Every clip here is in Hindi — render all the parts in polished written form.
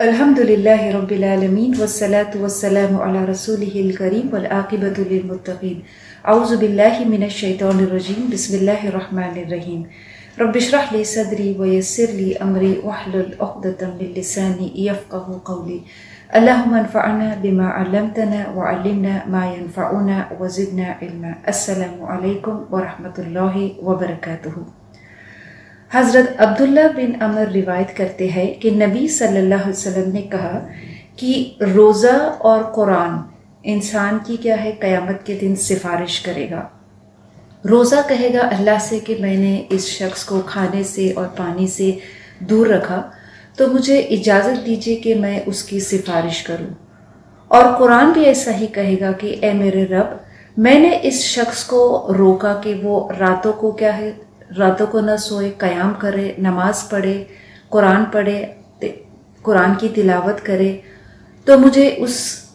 अल्हम्दुलिल्लाहि रब्बिल आलमीन वस्सलातु वस्सलामु अला रसूलिहिल करीम वल आक़िबतु लिल मुत्तक़ीन औज़ु बिल्लाहि मिनश शैतानिर रजीम बिस्मिल्लाहिर रहमानिर रहीम रब्बिश्रह ली सदरी व यस्सिर ली अमरी वहलुल उक़दतम मिन लिसानी यफ़क़हू क़ौली अल्लाहुम्मा अन्फ़अना बिमा अल्लमतना व अल्लिमना मा यनफ़अुना व ज़िदना इल्मा। अस्सलामु अलैकुम व रहमतुल्लाहि व बरकातुहू। हज़रत अब्दुल्ला बिन अमर रिवायत करते हैं कि नबी सल्लल्लाहु अलैहि वसल्लम ने कहा कि रोज़ा और कुरान इंसान की क्या है, क़यामत के दिन सिफारिश करेगा। रोज़ा कहेगा अल्लाह से कि मैंने इस शख्स को खाने से और पानी से दूर रखा, तो मुझे इजाज़त दीजिए कि मैं उसकी सिफारिश करूं। और कुरान भी ऐसा ही कहेगा कि ए मेरे रब, मैंने इस शख्स को रोका कि वो रातों को क्या है, रातों को न सोए, क़याम करे, नमाज पढ़े, कुरान कुरान की तिलावत करे, तो मुझे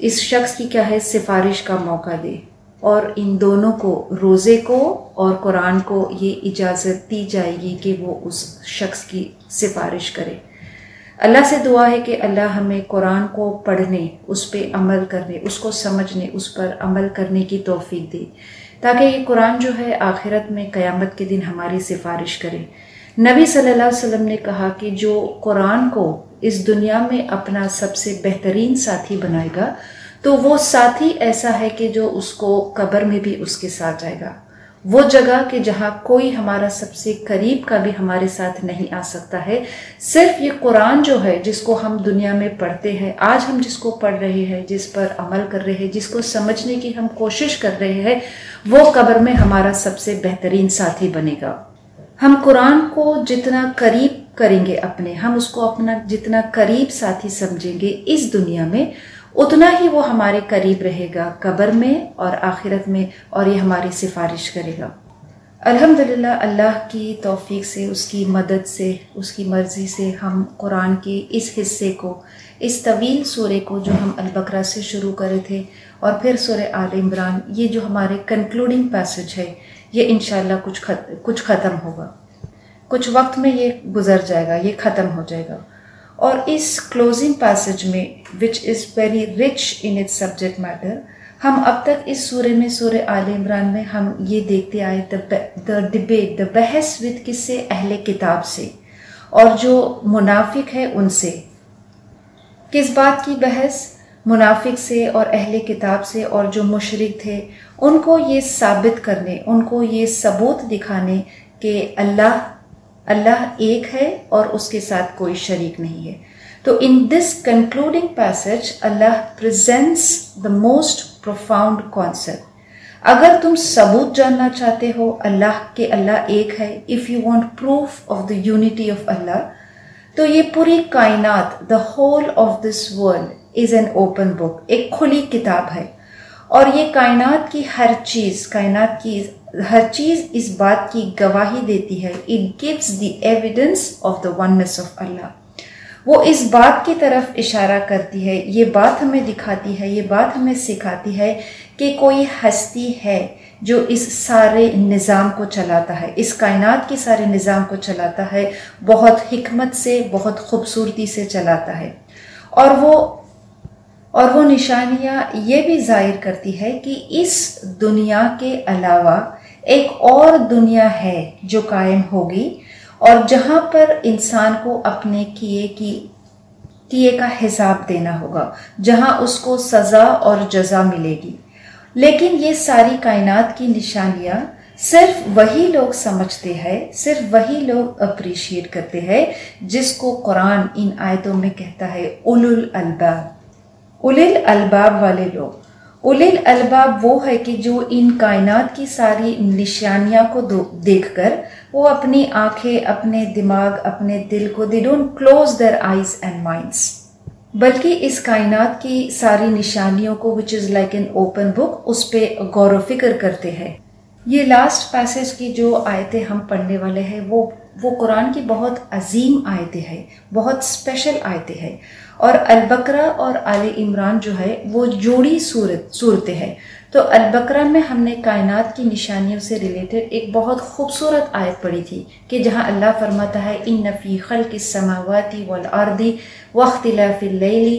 इस शख्स की क्या है, सिफारिश का मौका दे। और इन दोनों को, रोज़े को और कुरान को, ये इजाज़त दी जाएगी कि वो उस शख्स की सिफारिश करे। अल्लाह से दुआ है कि अल्लाह हमें कुरान को पढ़ने, उस पर अमल करने, उसको समझने, उस पर अमल करने की तौफीक दे, ताकि ये कुरान जो है आखिरत में क़यामत के दिन हमारी सिफारिश करे। नबी सल्लल्लाहु अलैहि वसल्लम ने कहा कि जो कुरान को इस दुनिया में अपना सबसे बेहतरीन साथी बनाएगा, तो वो साथी ऐसा है कि जो उसको कब्र में भी उसके साथ जाएगा। वो जगह कि जहाँ कोई हमारा सबसे करीब का भी हमारे साथ नहीं आ सकता है। सिर्फ ये कुरान जो है, जिसको हम दुनिया में पढ़ते हैं, आज हम जिसको पढ़ रहे हैं, जिस पर अमल कर रहे हैं, जिसको समझने की हम कोशिश कर रहे हैं, वो कब्र में हमारा सबसे बेहतरीन साथी बनेगा। हम कुरान को जितना करीब करेंगे अपने, हम उसको अपना जितना करीब साथी समझेंगे इस दुनिया में, उतना ही वो हमारे करीब रहेगा कब्र में और आखिरत में, और ये हमारी सिफारिश करेगा। अल्हम्दुलिल्लाह, अल्लाह की तौफीक से, उसकी मदद से, उसकी मर्ज़ी से हम कुरान के इस हिस्से को, इस तवील सूरे को जो हम अल-बकरा से शुरू करे थे और फिर सूरे आल इमरान, ये जो हमारे कंक्लूडिंग पैसेज है, ये इंशाअल्लाह कुछ ख़त्म होगा, कुछ वक्त में ये गुज़र जाएगा, ये ख़त्म हो जाएगा। और इस क्लोजिंग पैसेज में, which is very rich in its subject matter, हम अब तक इस सूरे में, सूरे आल इमरान में हम ये देखते आए द डिबेट, द बहस विद किससे, अहले किताब से, और जो मुनाफिक है उनसे। किस बात की बहस? मुनाफिक से और अहले किताब से, और जो मुशरिक थे उनको ये साबित करने, उनको ये सबूत दिखाने कि अल्लाह एक है और उसके साथ कोई शरीक नहीं है। तो in this concluding passage Allah presents the most profound concept. अगर तुम सबूत जानना चाहते हो अल्लाह के, अल्लाह एक है, if you want proof of the unity of Allah, तो ये पूरी कायनात, the whole of this world is an open book, एक खुली किताब है। और ये कायनात की हर चीज इस बात की गवाही देती है, it gives the evidence of the oneness of Allah. वो इस बात की तरफ इशारा करती है, ये बात हमें दिखाती है, ये बात हमें सिखाती है कि कोई हस्ती है जो इस सारे निज़ाम को चलाता है, इस कायनात के सारे निज़ाम को चलाता है, बहुत हिकमत से, बहुत खूबसूरती से चलाता है। और वो निशानियाँ ये भी जाहिर करती है कि इस दुनिया के अलावा एक और दुनिया है जो कायम होगी, और जहाँ पर इंसान को अपने किए का हिसाब देना होगा, जहाँ उसको सज़ा और जज़ा मिलेगी। लेकिन ये सारी कायनात की निशानियाँ सिर्फ वही लोग समझते हैं, सिर्फ वही लोग अप्रिशिएट करते हैं जिसको कुरान इन आयतों में कहता है उलुल अलबाब। उलिल अलबाब वाले लोग। उलिल अलबाब वो है कि जो इन कायनात की सारी निशानियां को देखकर वो अपनी आंखें, अपने दिमाग, अपने दिल को they don't close their eyes and minds, बल्कि इस कायनात की सारी निशानियों को which is like an open book, उस पर गौर व फिक्र करते हैं। ये लास्ट पैसेज की जो आयतें हम पढ़ने वाले हैं वो कुरान की बहुत अजीम आयतें हैं, बहुत स्पेशल आयतें हैं। और अल-बकरा और आले इमरान जो है वो जोड़ी सूरतें हैं। तो अल-बकरा में हमने कायनात की निशानियों से रिलेटेड एक बहुत खूबसूरत आयत पढ़ी थी कि जहाँ अल्लाह फरमाता है इन्न फी खल्क़िस समावाति वल अर्दि वख्तिलाफ़िल लैली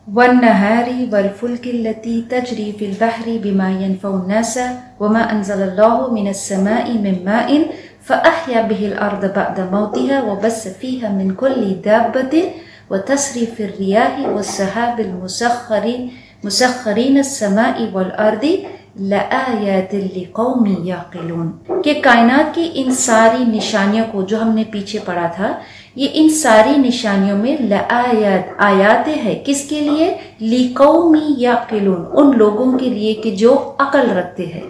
वन्नहारी वल्फुल्किल्लती तजरी फिल बहरी बिमा यनफ़उन नास वमा अंज़लल्लाहु मिनस समाई मिन माइन फ़अह्या बिहिल अर्द बअद मौतिहा वबस्स फ़ीहा मिन कुल्ली दाब्बतिन वतस्रीफ़िर रियाहि वस्सहाबिल मुसख्खरीन अस्समाई वल अर्दि लआयातिन लिक़ौमिन याक़िलून। कि कायनात की इन सारी निशानियों को जो हमने पीछे पढ़ा था, ये इन सारी निशानियों में लआयात आयातें हैं। किसके लिए? लिक़ौमिन याक़िलून, उन लोगों के लिए कि जो अकल रखते हैं।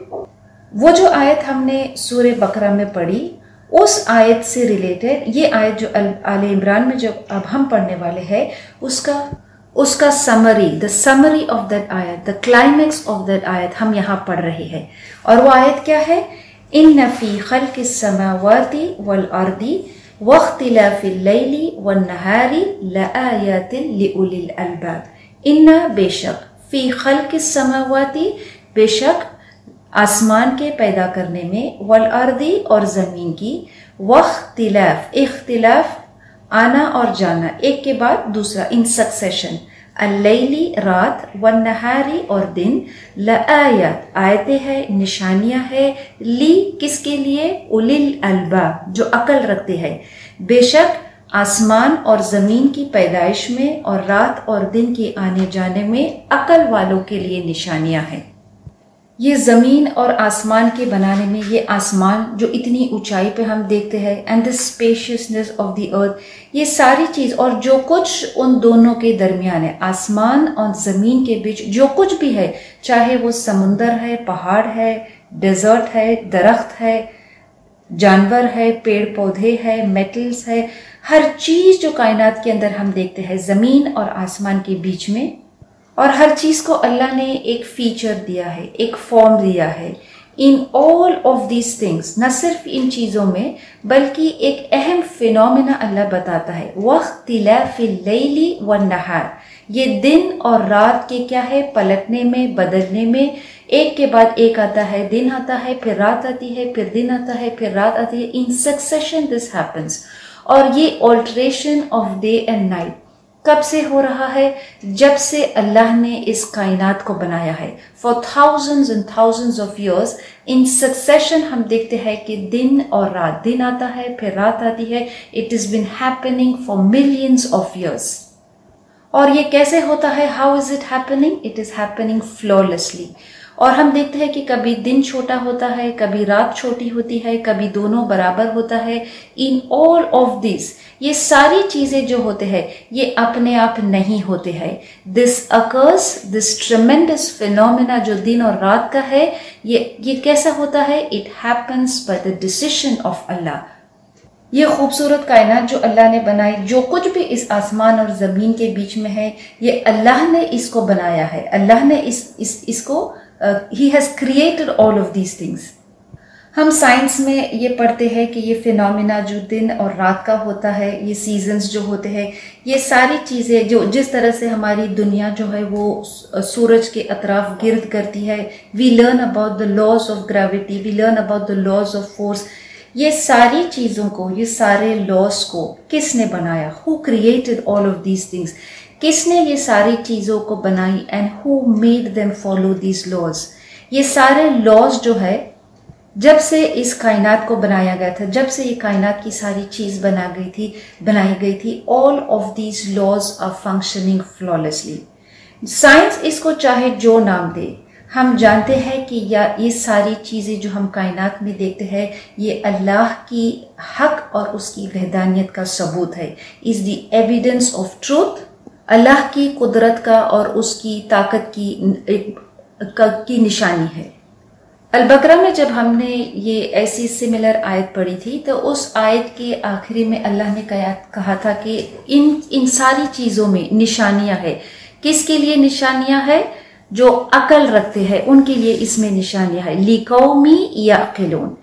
वो जो आयत हमने सूरे बकरा में पढ़ी, उस आयत से रिलेटेड ये आयत जो आले इमरान में जो अब हम पढ़ने वाले हैं उसका summary, the summary of that आयत, द क्लाइमेक्स ऑफ दैट आयत हम यहाँ पढ़ रहे हैं। और वो आयत क्या है? इन्न फी खल्क़िस समावाति वल अर्दि वख्तिलाफ़िल लैली वन्नहारी लआयातिन लिउलिल अलबाब। इन्ना बेशक, फी खल्क़िस समावाति बेशक आसमान के पैदा करने में, वल अर्दी और ज़मीन की, वख्तिलाफ इख्तिलाफ आना और जाना, एक के बाद दूसरा, इन सक्सेशन, अल-लैली रात, वन्नहारी और दिन, लआयात आयतें हैं, निशानियां हैं, ली किसके लिए? उलिल अलबाब जो अकल रखते हैं। बेशक आसमान और ज़मीन की पैदाइश में और रात और दिन के आने जाने में अकल वालों के लिए निशानियां हैं। ये ज़मीन और आसमान के बनाने में, ये आसमान जो इतनी ऊंचाई पे हम देखते हैं, and the spaciousness of the earth, ये सारी चीज़ और जो कुछ उन दोनों के दरमियान है, आसमान और ज़मीन के बीच जो कुछ भी है, चाहे वो समुंदर है, पहाड़ है, डेजर्ट है, दरख्त है, जानवर है, पेड़ पौधे है, मेटल्स है, हर चीज़ जो कायनात के अंदर हम देखते हैं ज़मीन और आसमान के बीच में, और हर चीज को अल्लाह ने एक फीचर दिया है, एक फॉर्म दिया है। In all of these things, न सिर्फ इन चीजों में बल्कि एक अहम फिनोमेना अल्लाह बताता है, वख्तिलाफ़िल लैली वन्नहार, ये दिन और रात के क्या है, पलटने में, बदलने में, एक के बाद एक आता है, दिन आता है, फिर रात आती है, फिर दिन आता है, फिर रात आती है, इन सक्सेशन दिस हैपेंस। और ये alteration of day and night कब से हो रहा है? जब से अल्लाह ने इस कायनात को बनाया है। For thousands and thousands of years in succession हम देखते हैं कि दिन और रात, दिन आता है फिर रात आती है। It is been happening for millions of years. और ये कैसे होता है? How is it happening? It is happening flawlessly. और हम देखते हैं कि कभी दिन छोटा होता है, कभी रात छोटी होती है, कभी दोनों बराबर होता है। इन ऑल ऑफ दिस, ये सारी चीजें जो होते हैं ये अपने आप नहीं होते हैं। दिस अकर्स, दिस ट्रेमेंडस फिनोमेना जो दिन और रात का है, ये कैसा होता है? It happens by the decision of Allah. ये खूबसूरत कायनात जो अल्लाह ने बनाई, जो कुछ भी इस आसमान और ज़मीन के बीच में है, ये अल्लाह ने इसको बनाया है। अल्लाह ने इसको He has created all of these things. हम साइंस में ये पढ़ते हैं कि ये फिनोमेना जो दिन और रात का होता है, ये सीजन्स जो होते हैं, ये सारी चीज़ें जो जिस तरह से हमारी दुनिया जो है वो सूरज के अतराफ गिर्द करती है, we learn about the laws of gravity, we learn about the laws of force. ये सारी चीज़ों को, ये सारे लॉज को किसने बनाया? Who created all of these things? किसने ये सारी चीज़ों को बनाई? And who made them follow these laws? ये सारे लॉज जो है, जब से इस कायनात को बनाया गया था, जब से ये कायनात की सारी चीज़ बनाई गई थी, all of these laws are functioning flawlessly. Science इसको चाहे जो नाम दे, हम जानते हैं कि ये सारी चीज़ें जो हम कायनात में देखते हैं, ये अल्लाह की हक और उसकी वहदानियत का सबूत है। Is the evidence of truth Allah की कुदरत का और उसकी ताकत की निशानी है। अल-बकरा में जब हमने ये ऐसी सिमिलर आयत पढ़ी थी तो उस आयत के आखिरी में अल्लाह ने कहा था कि इन सारी चीज़ों में निशानियां है। किसके लिए निशानियां है? जो अकल रखते हैं उनके लिए इसमें निशानियां है। लिकौमी याक़िलून,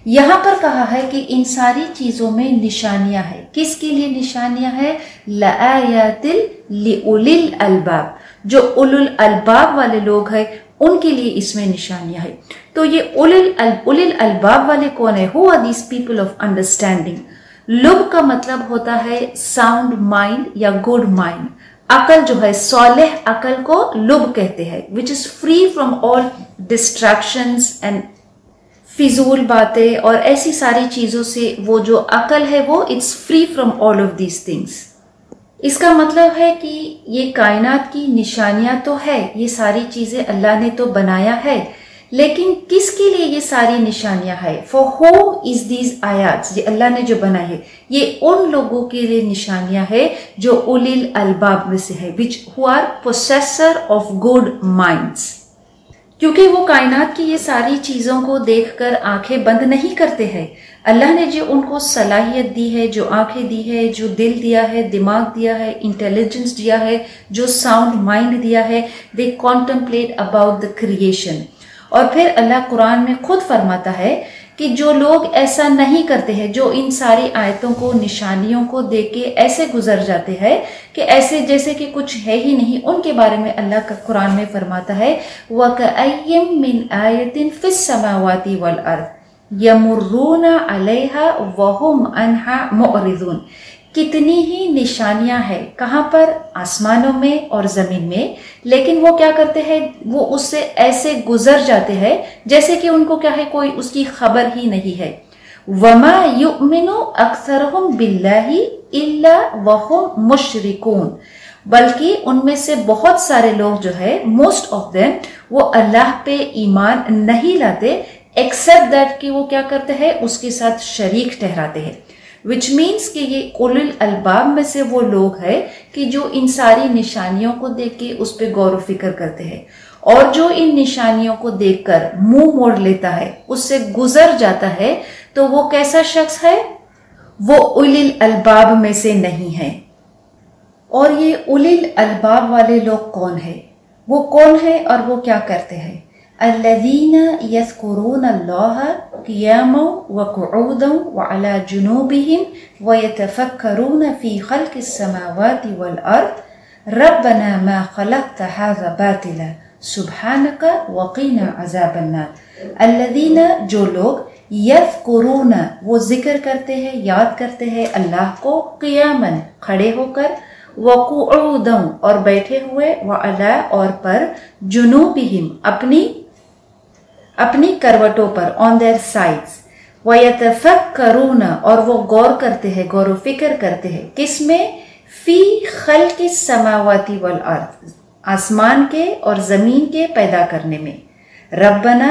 यहाँ पर कहा है कि इन सारी चीज़ों में निशानियां है। किसके लिए निशानियां है? लआयातिल लिउलिल अलबाब, जो उलुल अलबाब वाले लोग हैं उनके लिए इसमें निशानियां है। तो ये उलिल अलबाब वाले कौन है? Who are these people of understanding. लुब का मतलब होता है साउंड माइंड या गुड माइंड। अकल जो है, सौलेह अकल को लुब कहते हैं, which is free from all distractions and फिजूल बातें और ऐसी सारी चीजों से वो जो अकल है वो it's free from all of these things. इसका मतलब है कि ये कायनात की निशानियां तो है, ये सारी चीजें अल्लाह ने तो बनाया है, लेकिन किसके लिए ये सारी निशानियां है? फॉर होम इज दीज आयात, ये अल्लाह ने जो बनाए है ये उन लोगों के लिए निशानियां है जो उलिल अलबाब में से है, which who are possessor of good minds. क्योंकि वो कायनात की ये सारी चीजों को देखकर आंखें बंद नहीं करते हैं। अल्लाह ने जो उनको सलाहियत दी है, जो आंखें दी है, जो दिल दिया है, दिमाग दिया है, इंटेलिजेंस दिया है, जो साउंड माइंड दिया है, दे कॉन्टेम्पलेट अबाउट द क्रिएशन। और फिर अल्लाह कुरान में खुद फरमाता है कि जो लोग ऐसा नहीं करते हैं, जो इन सारी आयतों को, निशानियों को देख के ऐसे गुजर जाते हैं कि ऐसे जैसे कि कुछ है ही नहीं, उनके बारे में अल्लाह का कुरान में फरमाता है वकअय्यिम मिन आयतिन फिस समावाति वल अर्द यमुर्रूना अलैहा वहुम अन्हा मुअरिदून। कितनी ही निशानियां हैं, कहां पर? आसमानों में और जमीन में, लेकिन वो क्या करते हैं? वो उससे ऐसे गुजर जाते हैं जैसे कि उनको क्या है, कोई उसकी खबर ही नहीं है। वमा युमिनु अक्सरहुम बिल्लाहि इल्ला वहुम मुशरिकून, बल्कि उनमें से बहुत सारे लोग जो है, मोस्ट ऑफ देम, वो अल्लाह पे ईमान नहीं लाते एक्सेप्ट दैट कि वो क्या करते हैं, उसके साथ शरीक ठहराते हैं। विच मीन्स कि ये उलुल अलबाब में से वो लोग हैं कि जो इन सारी निशानियों को देख के उस पर गौर व फिक्र करते हैं, और जो इन निशानियों को देखकर मुंह मोड़ लेता है, उससे गुजर जाता है, तो वो कैसा शख्स है? वो उलिल अलबाब में से नहीं है। और ये उलिल अलबाब वाले लोग कौन है? वो कौन है और वो क्या करते हैं? अल्लज़ीना यज़कुरूना अल्लाह क़ियामन व क़ुऊदन व अला जुनूबिहिम व यतफ़क्करूना फ़ी ख़ल्क़िस समावाति वल अर्द रब्बना मा ख़लक़्त हाज़ा बातिला सुब्हानका व क़िना अज़ाबन नार। अल्लज़ीना, जो लोग, यज़कुरूना, वो जिक्र करते हैं, याद करते हैं अल्लाह को, क़ियामन, खड़े होकर, वक़ुऊदन, और बैठे हुए, व अला, और पर, जुनूबिहिम, अपनी करवटों पर, ऑन देयर साइड्स, व यतफ़क्करूना, और वो गौर करते हैं, गौर व फिक्र करते हैं, किसमें? फी ख़ल्क़िस समावाति वल अर्द, आसमान के और जमीन के पैदा करने में। रब्बना,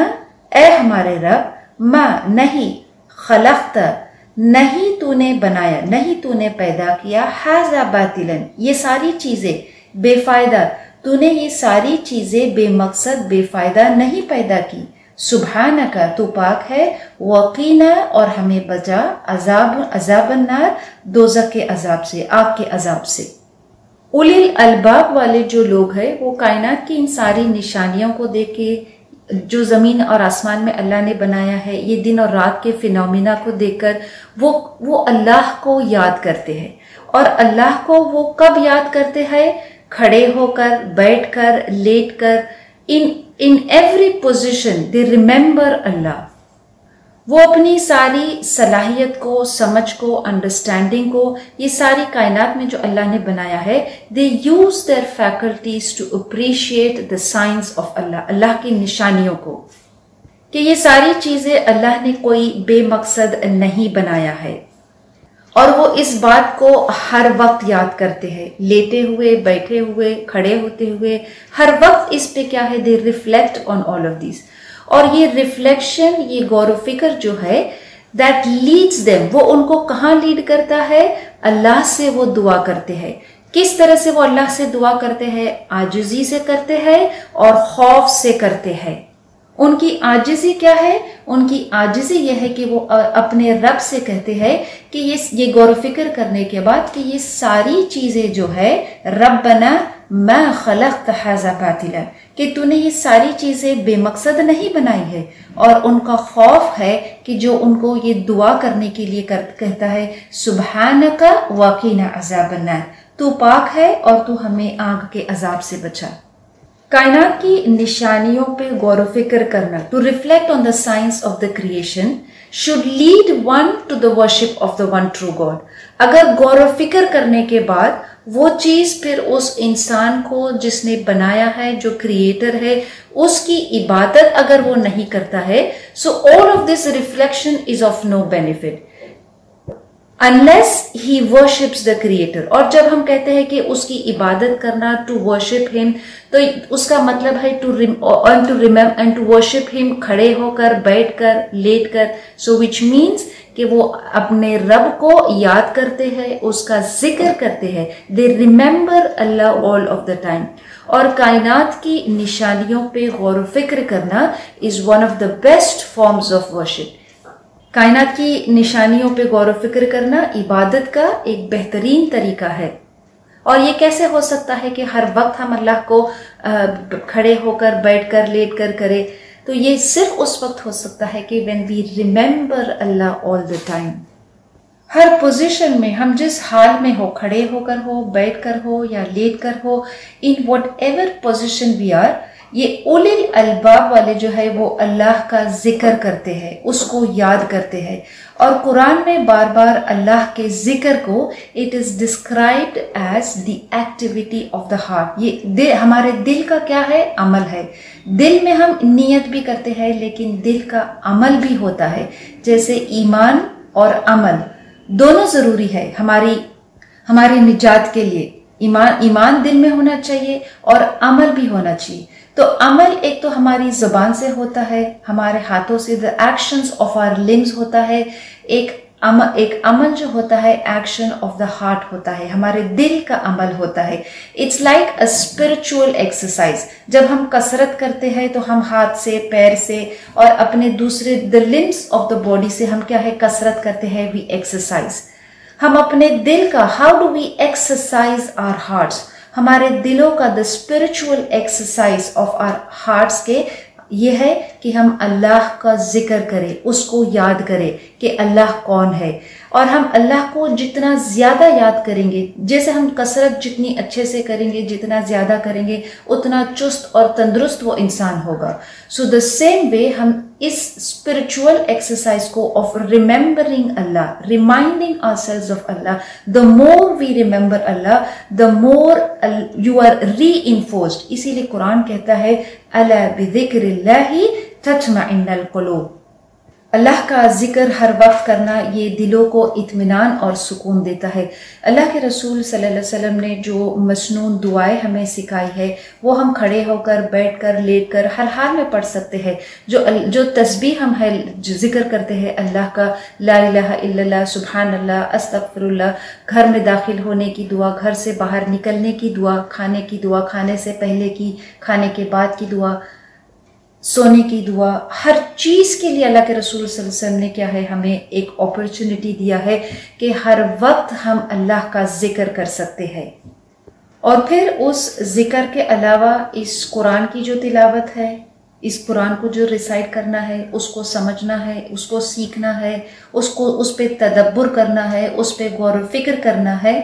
ए हमारे रब, मा, नहीं, खलक़्त, नहीं तूने बनाया, नहीं तूने पैदा किया, हाज़ा बातिलन, ये सारी चीजें बेफायदा, तूने ये सारी चीजें बेमकसद बेफायदा नहीं पैदा की। सुब्हानका, तू पाक है, वक़ीना, और हमें बचा, अज़ाबन नार, दोज़ख के अजाब से, आग के अजाब से। उलिल अलबाब वाले जो लोग हैं वो कायनात की इन सारी निशानियों को देख के, जो जमीन और आसमान में अल्लाह ने बनाया है, ये दिन और रात के फिनोमिना को देखकर वो अल्लाह को याद करते हैं। और अल्लाह को वो कब याद करते हैं? खड़े होकर, बैठकर, लेटकर, in every position they remember Allah. वो अपनी सारी सलाहियत को, समझ को, अंडरस्टैंडिंग को, ये सारी कायनात में जो अल्लाह ने बनाया है, they use their faculties to appreciate the science of Allah, Allah की निशानियों को, कि ये सारी चीजें अल्लाह ने कोई बेमकसद नहीं बनाया है। और वो इस बात को हर वक्त याद करते हैं, लेटे हुए, बैठे हुए, खड़े होते हुए, हर वक्त इस पे क्या है, दे reflect on all of this. और ये रिफ्लेक्शन, ये गौर फिक्र जो है, दैट लीड्स देम, वो उनको कहाँ लीड करता है? अल्लाह से वो दुआ करते हैं। किस तरह से वो अल्लाह से दुआ करते हैं? आजिज़ी से करते हैं और खौफ से करते हैं। उनकी आजिज़ी क्या है? उनकी आजिज़ी यह है कि वो अपने रब से कहते हैं कि ये गौर फिक्र करने के बाद कि ये सारी चीजें जो है रब्बना मा खलक़्त हाज़ा बातिला, कि तूने ये सारी चीजें बेमकसद नहीं बनाई है। और उनका खौफ है कि जो उनको ये दुआ करने के लिए कहता है सुब्हानका वक़ीना अज़ाबन्नार, तू पाक है और तू हमें आग के अजाब से बचा। कायनात की निशानियों पे गौर फिक्र करना, to reflect on the science of the creation, should lead one to the worship of the one true God. अगर गौर फिक्र करने के बाद वो चीज फिर उस इंसान को जिसने बनाया है, जो क्रिएटर है, उसकी इबादत अगर वो नहीं करता है, so all of this reflection is of no benefit unless he worships the creator. और जब हम कहते हैं कि उसकी इबादत करना, टू वर्शिप हिम, तो उसका मतलब है to remember and to worship him, खड़े होकर, बैठकर, लेटकर। सो विच मीन्स कि वो अपने रब को याद करते हैं, उसका जिक्र करते हैं। They remember Allah all of the time. और कायनात की निशानियों पे गौर फिक्र करना is one of the best forms of worship. कायनात की निशानियों पे गौर फिक्र करना इबादत का एक बेहतरीन तरीका है। और ये कैसे हो सकता है कि हर वक्त हम अल्लाह को खड़े होकर, बैठकर, लेटकर करें? तो ये सिर्फ उस वक्त हो सकता है कि when we remember Allah all the time. हर पोजीशन में, हम जिस हाल में हो, खड़े होकर हो, बैठकर हो या लेटकर हो, in whatever position we are, ये उलिल अलबाब वाले जो है वो अल्लाह का जिक्र करते हैं, उसको याद करते हैं। और कुरान में बार बार अल्लाह के जिक्र को it is described as the activity of the heart. ये हमारे दिल का क्या है? अमल है। दिल में हम नियत भी करते हैं, लेकिन दिल का अमल भी होता है। जैसे ईमान और अमल दोनों जरूरी है हमारी निजात के लिए। ईमान दिल में होना चाहिए और अमल भी होना चाहिए। तो अमल एक तो हमारी जुबान से होता है, हमारे हाथों से, the actions of our limbs होता है। एक अमल जो होता है एक्शन ऑफ द हार्ट होता है, हमारे दिल का अमल होता है। It's like a spiritual exercise. जब हम कसरत करते हैं तो हम हाथ से, पैर से और अपने दूसरे the limbs of the body से हम क्या है, कसरत करते हैं, वी एक्सरसाइज। हम अपने दिल का, how do we exercise our hearts, हमारे दिलों का the spiritual exercise of our hearts के ये है कि हम अल्लाह का जिक्र करें, उसको याद करें कि अल्लाह कौन है। और हम अल्लाह को जितना ज्यादा याद करेंगे, जैसे हम कसरत जितनी अच्छे से करेंगे, जितना ज्यादा करेंगे, उतना चुस्त और तंदुरुस्त वो इंसान होगा। सो द सेम वे हम इस स्पिरिचुअल एक्सरसाइज को of remembering Allah, reminding ourselves of Allah, the more we remember Allah, the more you are reinforced. इसीलिए कुरान कहता है अला बिज़िक्रिल्लाहि तत्मइन्नुल कुलूब। अल्लाह का जिक्र हर वक्त करना ये दिलों को इत्मीनान और सुकून देता है। अल्लाह के रसूल सल्लल्लाहु अलैहि वसल्लम ने जो मसनून दुआएं हमें सिखाई है वो हम खड़े होकर, बैठकर, लेटकर हर हाल में पढ़ सकते हैं। जो तस्बीह हम है जिक्र करते हैं अल्लाह का, ला इलाहा इल्लल्लाह, सुब्हानल्लाह, अस्तगफिरुल्लाह, घर में दाखिल होने की दुआ, घर से बाहर निकलने की दुआ, खाने की दुआ, खाने से पहले की, खाने के बाद की दुआ, सोने की दुआ, हर चीज के लिए अल्लाह के रसूल सल्लल्लाहु अलैहि वसल्लम ने क्या है, हमें एक अपॉर्चुनिटी दिया है कि हर वक्त हम अल्लाह का जिक्र कर सकते हैं। और फिर उस जिक्र के अलावा इस कुरान की जो तिलावत है, इस कुरान को जो रिसाइट करना है, उसको समझना है, उसको सीखना है, उस पे तदब्बुर करना है, उस पे गौर फिक्र करना है।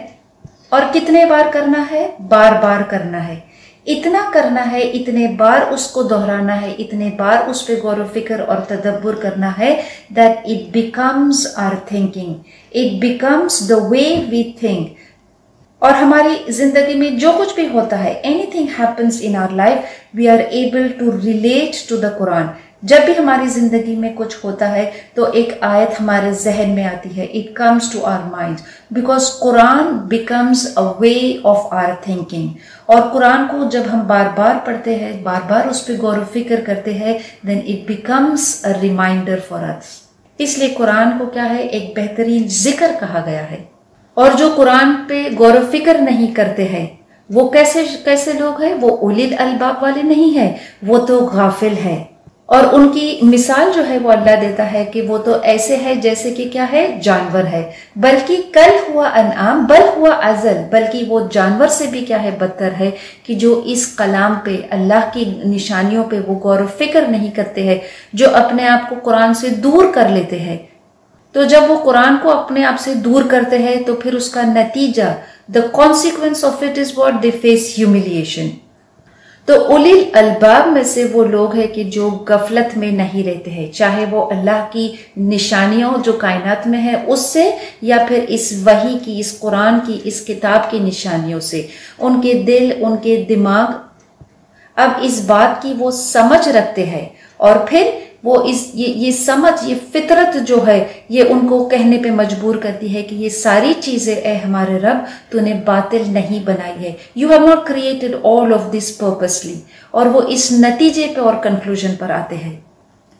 और कितने बार करना है? बार बार करना है। इतना करना है, इतने बार उसको दोहराना है, इतने बार उस पे गौर फिक्र और तदब्बुर करना है that it becomes our thinking, it becomes the way we think. और हमारी जिंदगी में जो कुछ भी होता है, anything happens in our life, we are able to relate to the Quran. जब भी हमारी जिंदगी में कुछ होता है तो एक आयत हमारे जहन में आती है, it comes to our mind, because Quran becomes a way of our thinking. और कुरान को जब हम बार बार पढ़ते हैं, बार बार उस पर गौर फिक्र करते हैं, then it becomes a reminder for us. इसलिए कुरान को क्या है, एक बेहतरीन जिक्र कहा गया है। और जो कुरान पे गौर व फिक्र नहीं करते हैं वो कैसे लोग हैं? वो उलिल अलबाब वाले नहीं है, वो तो गाफिल है। और उनकी मिसाल जो है वो अल्लाह देता है कि वो तो ऐसे है जैसे कि क्या है, जानवर है, बल्कि कल हुआ अनआम बल हुआ अजल, बल्कि वो जानवर से भी क्या है, बदतर है, कि जो इस कलाम पे, अल्लाह की निशानियों पे वो गौर व फिक्र नहीं करते हैं, जो अपने आप को कुरान से दूर कर लेते हैं। तो जब वो कुरान को अपने आप से दूर करते हैं तो फिर उसका नतीजा, the consequence of it is what they face humiliation. तो उलिल अलबाब में से वो लोग हैं कि जो गफलत में नहीं रहते हैं, चाहे वो अल्लाह की निशानियों जो कायनात में है उससे, या फिर इस वही की, इस कुरान की, इस किताब की निशानियों से। उनके दिल, उनके दिमाग अब इस बात की वो समझ रखते हैं, और फिर वो ये समझ, ये फितरत जो है, ये उनको कहने पे मजबूर करती है कि ये सारी चीजें ए हमारे रब तूने बातिल नहीं बनाई है, you have not created all of this purposely. और वो इस नतीजे पे और कंक्लूजन पर आते हैं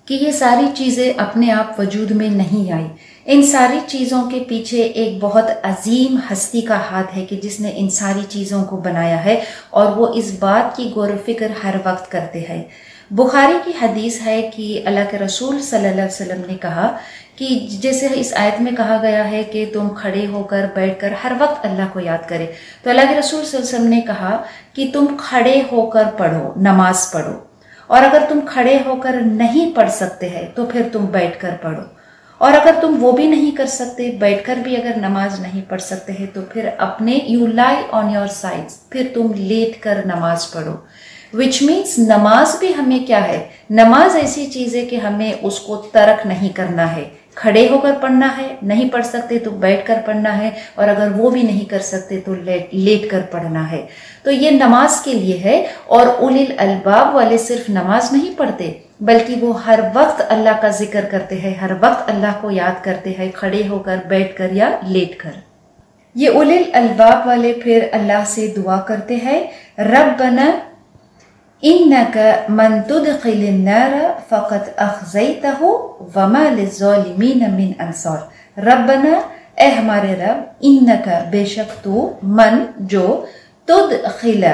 कि ये सारी चीजें अपने आप वजूद में नहीं आई, इन सारी चीजों के पीछे एक बहुत अजीम हस्ती का हाथ है कि जिसने इन सारी चीजों को बनाया है, और वो इस बात की गौर व फिक्र हर वक्त करते हैं। बुखारी की हदीस है कि अल्लाह के रसूल सल्लल्लाहु अलैहि वसल्लम ने कहा कि जैसे इस आयत में कहा गया है कि तुम खड़े होकर, बैठकर हर वक्त अल्लाह को याद करें, तो अल्लाह के रसूल सल्लल्लाहु अलैहि वसल्लम ने कहा कि तुम खड़े होकर पढ़ो, नमाज पढ़ो, और अगर तुम खड़े होकर नहीं पढ़ सकते हैं तो फिर तुम बैठकर पढ़ो, और अगर तुम वो भी नहीं कर सकते, बैठकर भी अगर नमाज नहीं पढ़ सकते हैं तो फिर अपने you lie on your sides, फिर तुम लेट कर नमाज पढ़ो। विच मीन्स नमाज भी हमें क्या है, नमाज ऐसी चीज है कि हमें उसको तर्क नहीं करना है, खड़े होकर पढ़ना है, नहीं पढ़ सकते तो बैठकर पढ़ना है, और अगर वो भी नहीं कर सकते तो लेट कर पढ़ना है। तो ये नमाज के लिए है। और उलिल अलबाब वाले सिर्फ नमाज नहीं पढ़ते, बल्कि वो हर वक्त अल्लाह का जिक्र करते हैं, हर वक्त अल्लाह को याद करते हैं, खड़े होकर, बैठकर या लेट कर। ये उलिल अलबाब वाले फिर अल्लाह से दुआ करते हैं, रब्बना इन्नका मन तुदखिलिन नार फक़द अख़ज़ैतहु वमा लिज़्ज़ालिमीन मिन अंसार। रब्बना, ए हमारे रब, इन्नका, बेशक तू, मन जो, तुदखिल,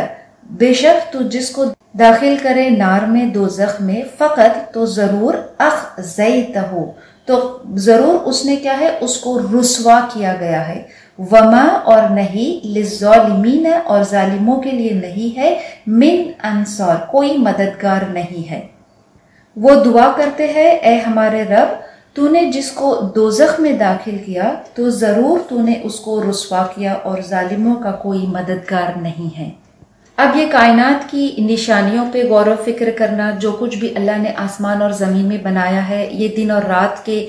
बेशक तू जिसको दाखिल करे नार में, दोज़ख में, फ़क़द तो जरूर, अख़ज़ैतहु तो जरूर उसने क्या है, उसको रुस्वा किया गया है, वमा और नहीं, लिज़्ज़ालिमीन और जालिमों के लिए नहीं है, मिन अंसार कोई मददगार नहीं है। वो दुआ करते हैं, ए हमारे रब, तूने जिसको दोज़ख में दाखिल किया तो जरूर तूने उसको रुस्वा किया और जालिमों का कोई मददगार नहीं है। अब ये कायनात की निशानियों पे गौर व फिक्र करना, जो कुछ भी अल्लाह ने आसमान और ज़मीन में बनाया है, ये दिन और रात के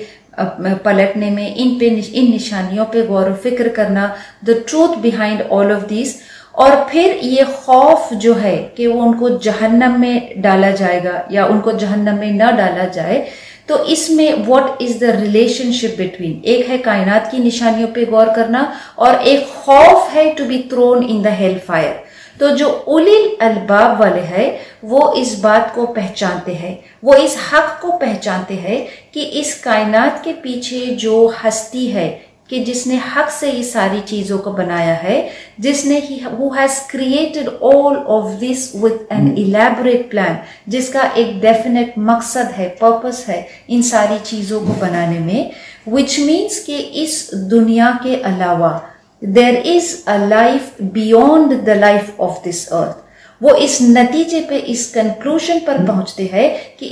पलटने में इन निशानियों पे गौर व फिक्र करना, the truth behind all of this, और फिर ये खौफ जो है कि वो उनको जहन्नम में डाला जाएगा या उनको जहन्नम में न डाला जाए। तो इसमें what is the relationship between, एक है कायनात की निशानियों पे गौर करना और एक खौफ है to be thrown in the hell fire. तो जो उलिल अलबाब वाले हैं वो इस बात को पहचानते हैं, वो इस हक को पहचानते हैं कि इस कायनात के पीछे जो हस्ती है, कि जिसने हक से ये सारी चीजों को बनाया है, जिसने who has created all of this with an elaborate plan, जिसका एक डेफिनेट मकसद है, पर्पस है इन सारी चीजों को बनाने में, which means कि इस दुनिया के अलावा there is a life beyond the life of this earth। वो इस नतीजे पे, इस कंक्लूजन पर पहुंचते हैं कि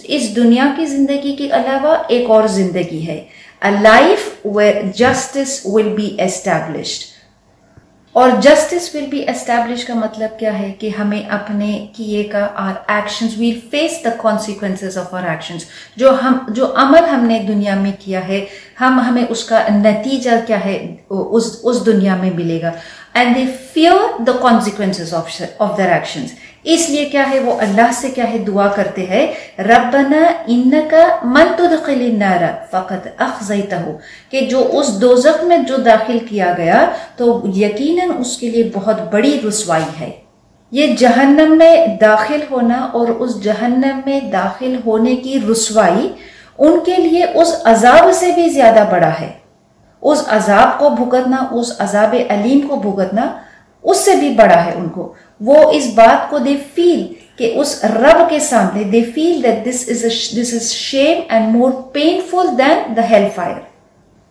इस दुनिया की जिंदगी के अलावा एक और जिंदगी है, a life where justice will be established। और जस्टिस विल बी एस्टैब्लिश का मतलब क्या है कि हमें अपने किए का our actions, we face the consequences of our actions, जो अमल हमने दुनिया में किया है, हमें उसका नतीजा क्या है उस दुनिया में मिलेगा। And they fear the consequences of their actions. इसलिए क्या है, वो अल्लाह से क्या है, दुआ करते हैं, रब्बना इन्नका मन तुदखिलिन नार फक़द अख़ज़ैतहु, कि जो उस दोज़ख में जो दाखिल किया गया तो यकीनन उसके लिए बहुत बड़ी रुसवाई है। ये जहन्नम में दाखिल होना और उस जहन्नम में दाखिल होने की रुसवाई उनके लिए उस अजाब से भी ज्यादा बड़ा है। उस अजाब को भुगतना, उस अजाब अलीम को भुगतना उससे भी बड़ा है उनको। वो इस बात को दे फील कि उस रब के सामने they feel that this is shame and more painful than the hell fire.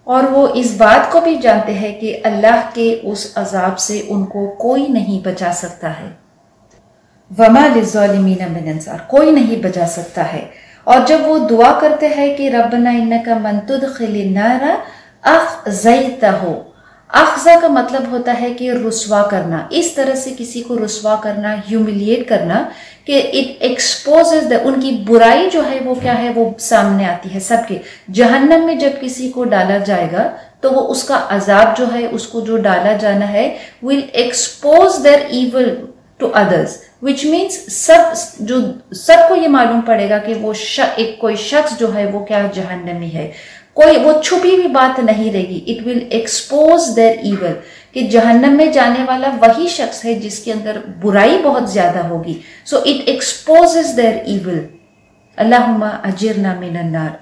और वो इस बात को भी जानते हैं कि अल्लाह के उस अजाब से उनको कोई नहीं बचा सकता है। वमा लिज़्ज़ालिमीन मिन अंसार, कोई नहीं बचा सकता है। और जब वो दुआ करते हैं कि रब्बना इन्नका मन तुदखिलिन नार अख़ज़यतहु, अख़ज़ा का मतलब होता है कि रुस्वा करना, इस तरह से किसी को रुस्वा करना, ह्यूमिलिएट करना कि इट एक्सपोजेस द, उनकी बुराई जो है वो क्या है, वो सामने आती है सबके। जहन्नम में जब किसी को डाला जाएगा तो वो उसका अजाब जो है, उसको जो डाला जाना है, will expose their evil to others, which means सबको ये मालूम पड़ेगा कि वो कोई शख्स जो है वो क्या जहन्नमी है। कोई वो छुपी हुई बात नहीं रहेगी। It will expose their evil, कि जहन्नम में जाने वाला वही शख्स है जिसके अंदर बुराई बहुत ज्यादा होगी। So it exposes their evil. अल्लाहुम्मा अजिरना मिनन नार।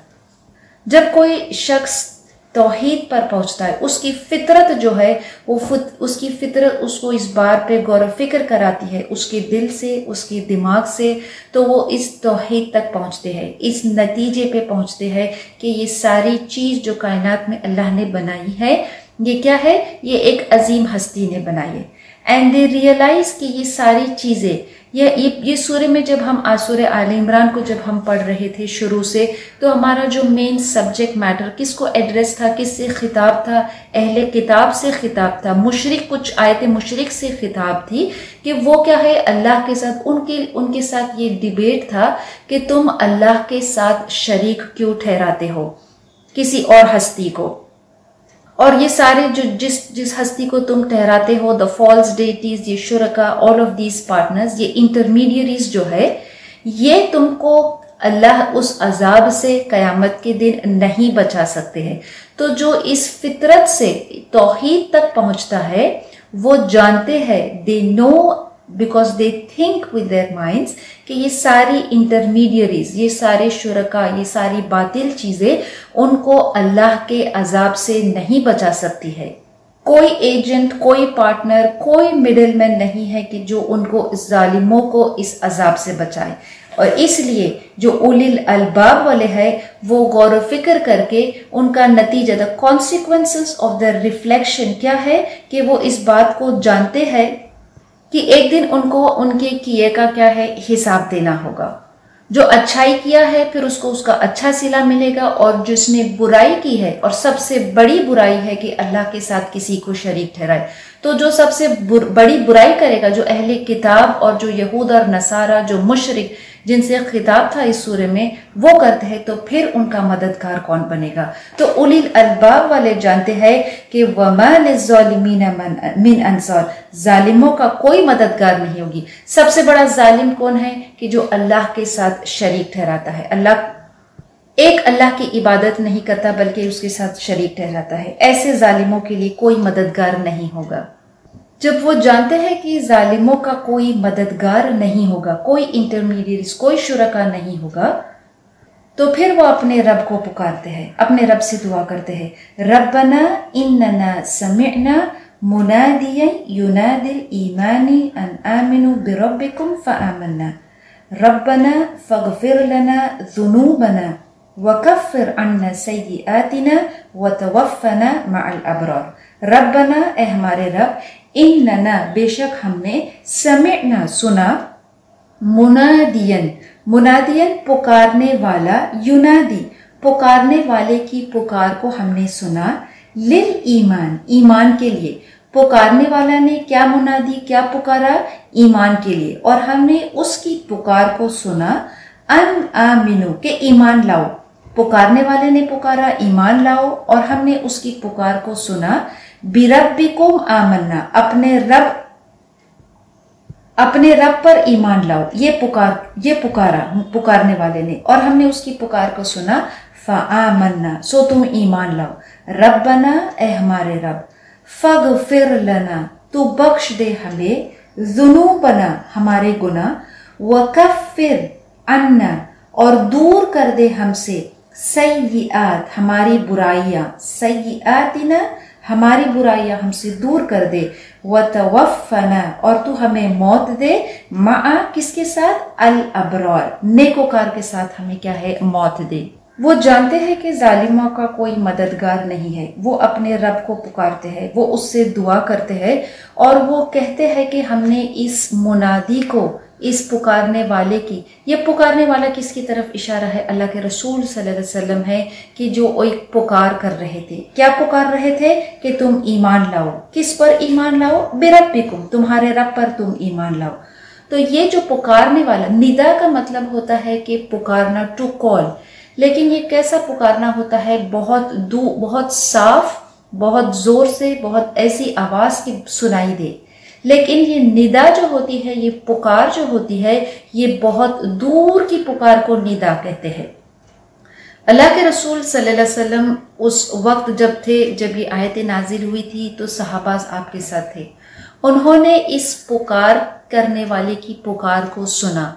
जब कोई शख्स तौहीद पर पहुंचता है, उसकी फितरत जो है वो उसकी फितरत उसको इस बात पे गौर फिक्र कराती है, उसके दिल से, उसके दिमाग से, तो वो इस तौहीद तक पहुंचते हैं, इस नतीजे पे पहुंचते हैं कि ये सारी चीज जो कायनात में अल्लाह ने बनाई है, ये क्या है, ये एक अजीम हस्ती ने बनाई है। एंड दे रियलाइज कि ये सारी चीजें, ये सूरे में जब हम सूरे आले इमरान को जब हम पढ़ रहे थे शुरू से, तो हमारा जो मेन सब्जेक्ट मैटर किसको एड्रेस था, किससे खिताब था, अहले किताब से खिताब था, मुशरिक, कुछ आयतें मुशरिक से खिताब थी कि वो क्या है, अल्लाह के साथ उनके साथ ये डिबेट था कि तुम अल्लाह के साथ शरीक क्यों ठहराते हो किसी और हस्ती को। और ये सारे जो जिस हस्ती को तुम ठहराते हो, द फॉल्स डेटीज, ये शुरका, ऑल ऑफ दीज पार्टनर्स, ये इंटरमीडियरीज जो है, ये तुमको अल्लाह उस अजाब से कयामत के दिन नहीं बचा सकते हैं। तो जो इस फितरत से तौहीद तक पहुंचता है, वो जानते हैं, they know because they think with their minds कि ये सारी इंटरमीडियरीज, ये सारे शुरका, ये सारी बातिल चीजें उनको अल्लाह के अजाब से नहीं बचा सकती है। कोई एजेंट, कोई पार्टनर, कोई मिडलमैन नहीं है कि जो उनको, इस जालिमों को इस अजाब से बचाए। और इसलिए जो उलिल अलबाब वाले हैं वो गौर फिक्र करके उनका नतीजा, the consequences of the reflection क्या है कि वो इस बात को जानते हैं कि एक दिन उनको उनके किए का क्या है, हिसाब देना होगा। जो अच्छाई किया है फिर उसको उसका अच्छा सिला मिलेगा, और जिसने बुराई की है, और सबसे बड़ी बुराई है कि अल्लाह के साथ किसी को शरीक ठहराए, तो जो सबसे बड़ी बुराई करेगा, जो अहले किताब और जो यहूद और नसारा, जो मुशरिक जिनसे खिताब था इस सूरे में, वो करते हैं, तो फिर उनका मददगार कौन बनेगा। तो उलिल अलबाब वाले जानते हैं कि वमा लिज़्ज़ालिमीन मिन अंसार, जालिमों का कोई मददगार नहीं होगी। सबसे बड़ा जालिम कौन है कि जो अल्लाह के साथ शरीक ठहराता है, अल्लाह की इबादत नहीं करता बल्कि उसके साथ शरीक ठहराता है। ऐसे जालिमों के लिए कोई मददगार नहीं होगा। जब वो जानते हैं कि जालिमों का कोई मददगार नहीं होगा, कोई इंटरमीडिएट, कोई शुरका नहीं होगा, तो फिर वो अपने रब को पुकारते हैं, अपने रब से दुआ करते हैं, रब्बना इन्नना समिअना मुनादियन युनादिल ईमानी अन आमिनु बिरब्बिकुम फआमन्ना रब्बना फगफिर लना ज़ुनूबना वकफ्फिर अन्ना सय्यिआतिना वतवफ़्फ़ना मअल अबरार। रब्बना, ए हमारे रब, इन्नना, बेशक हमने, समिअना, सुना, मुनादियन पुकारने वाला, युनादी पुकारने वाले की पुकार को हमने सुना, लिल ईमान, ईमान के लिए। पुकारने वाला ने क्या मुनादी, क्या पुकारा, ईमान के लिए, और हमने उसकी पुकार को सुना, अन आमिनु, के ईमान लाओ। पुकारने वाले ने पुकारा, ईमान लाओ, और हमने उसकी पुकार को सुना, बिरब्बिकुम आमन्ना, अपने रब पर ईमान लाओ। ये पुकारा पुकारने वाले ने, और हमने उसकी पुकार को सुना, फ़आमन्ना, सो तुम ईमान लाओ। रब्बना, ए हमारे रब, फ़ग़फ़िर लना, तू बख्श दे हमें, ज़ुनूबना, हमारे गुनाह, वकफ्फिर अन्ना, और दूर कर दे हमसे, सय्यिआत हमारी बुराइयां, सय्यिआतिना हमारी बुराइयां हमसे दूर कर दे, वतवफ़्फ़ना और तू हमें मौत दे, मआ किसके साथ, अल अबरार नेकोकार के साथ हमें क्या है, मौत दे। वो जानते हैं कि जालिमों का कोई मददगार नहीं है, वो अपने रब को पुकारते हैं, वो उससे दुआ करते हैं और वो कहते हैं कि हमने इस मुनादी को, इस पुकारने वाले की, ये पुकारने वाला किसकी तरफ इशारा है, अल्लाह के रसूल सल्लल्लाहु अलैहि वसल्लम है कि जो एक पुकार कर रहे थे। क्या पुकार रहे थे कि तुम ईमान लाओ, किस पर ईमान लाओ, बिरब्बिकुम तुम्हारे रब पर तुम ईमान लाओ। तो ये जो पुकारने वाला, निदा का मतलब होता है कि पुकारना, टू कॉल, लेकिन ये कैसा पुकारना होता है, बहुत साफ, बहुत जोर से, बहुत ऐसी आवाज की सुनाई दे। लेकिन ये निदा जो होती है, ये पुकार जो होती है, ये बहुत दूर की पुकार को निदा कहते हैं। अल्लाह के रसूल सल्लल्लाहु अलैहि वसल्लम उस वक्त जब ये आयतें नाजिल हुई थी तो सहाबाज आपके साथ थे। उन्होंने इस पुकार करने वाले की पुकार को सुना।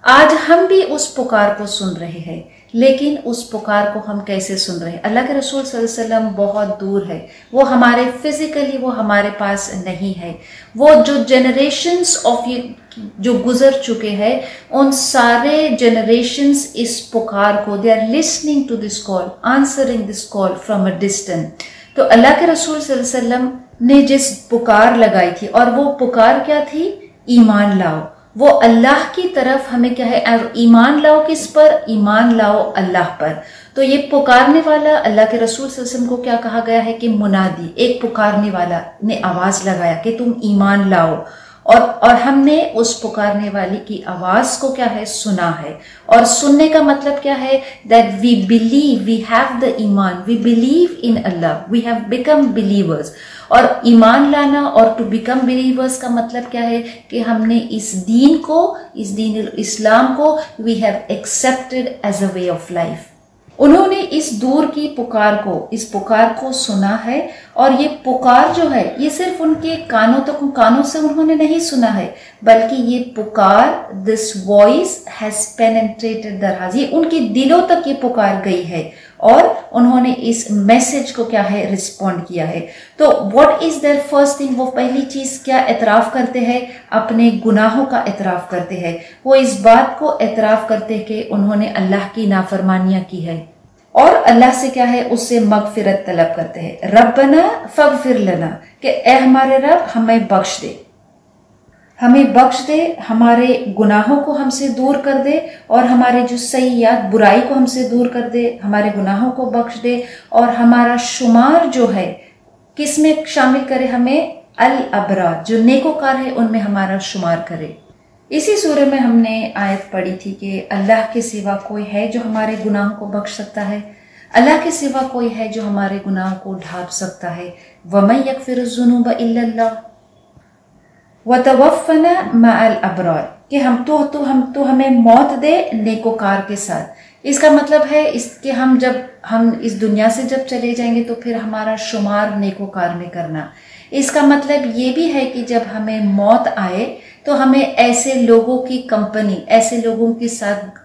आज हम भी उस पुकार को सुन रहे हैं, लेकिन उस पुकार को हम कैसे सुन रहे हैं? अल्लाह के रसूल सल्लल्लाहु अलैहि वसल्लम बहुत दूर है, वो हमारे फिजिकली वो हमारे पास नहीं है। वो जो जनरेशन्स ऑफ ये जो गुजर चुके हैं, उन सारे जनरेशन्स इस पुकार को, they are listening to this call, answering this call from a distance. तो अल्लाह के रसूल सल्लल्लाहु अलैहि वसल्लम ने जिस पुकार लगाई थी, और वो पुकार क्या थी, ईमान लाओ। वो अल्लाह की तरफ हमें क्या है, ईमान लाओ किस पर, ईमान लाओ अल्लाह पर। तो ये पुकारने वाला, अल्लाह के रसूल सल्लल्लाहु अलैहि वसल्लम को क्या कहा गया है कि मुनादी, एक पुकारने वाला ने आवाज लगाया कि तुम ईमान लाओ, और हमने उस पुकारने वाली की आवाज को क्या है, सुना है। और सुनने का मतलब क्या है, that we believe, we have the ईमान, we believe in Allah, we have become believers. और ईमान लाना और टू बिकम बिलीवर्स का मतलब क्या है कि हमने इस दीन को, इस दीन इस्लाम को we have accepted as a way of life. उन्होंने इस दूर की पुकार को, इस पुकार को सुना है, और ये पुकार जो है ये सिर्फ उनके कानों से उन्होंने नहीं सुना है, बल्कि ये पुकार, this voice has penetrated there hearts, ये उनके दिलों तक ये पुकार गई है और उन्होंने इस मैसेज को क्या है, रिस्पॉन्ड किया है। तो what is their first thing, वो पहली चीज क्या एतराफ करते हैं, अपने गुनाहों का एतराफ करते हैं। वो इस बात को एतराफ करते हैं कि उन्होंने अल्लाह की नाफरमानियां की है, और अल्लाह से क्या है, उससे मगफिरत तलब करते हैं। रब्बना फगफिर लना, कि ए हमारे रब हमें बख्श दे, हमें बख्श दे, हमारे गुनाहों को हमसे दूर कर दे, और हमारे जो सय्यात, बुराई को हमसे दूर कर दे, हमारे गुनाहों को बख्श दे, और हमारा शुमार जो है किस में शामिल करे, हमें अल अबरार, जो नेकोकार है उनमें हमारा शुमार करे। इसी सूरह में हमने आयत पढ़ी थी कि अल्लाह के सिवा कोई है जो हमारे गुनाहों को बख्श सकता है, अल्लाह के सिवा कोई है जो हमारे गुनाहों को ढांप सकता है। वमन यगफिरुज़्ज़ुनूब इल्लल्लाह वतवफ़्फ़ना मअल अबरार, कि हम हमें मौत दे नेकोकार के साथ। इसका मतलब है इसके हम इस दुनिया से जब चले जाएंगे तो फिर हमारा शुमार नेकोकार में करना। इसका मतलब ये भी है कि जब हमें मौत आए तो हमें ऐसे लोगों की कंपनी, ऐसे लोगों के साथ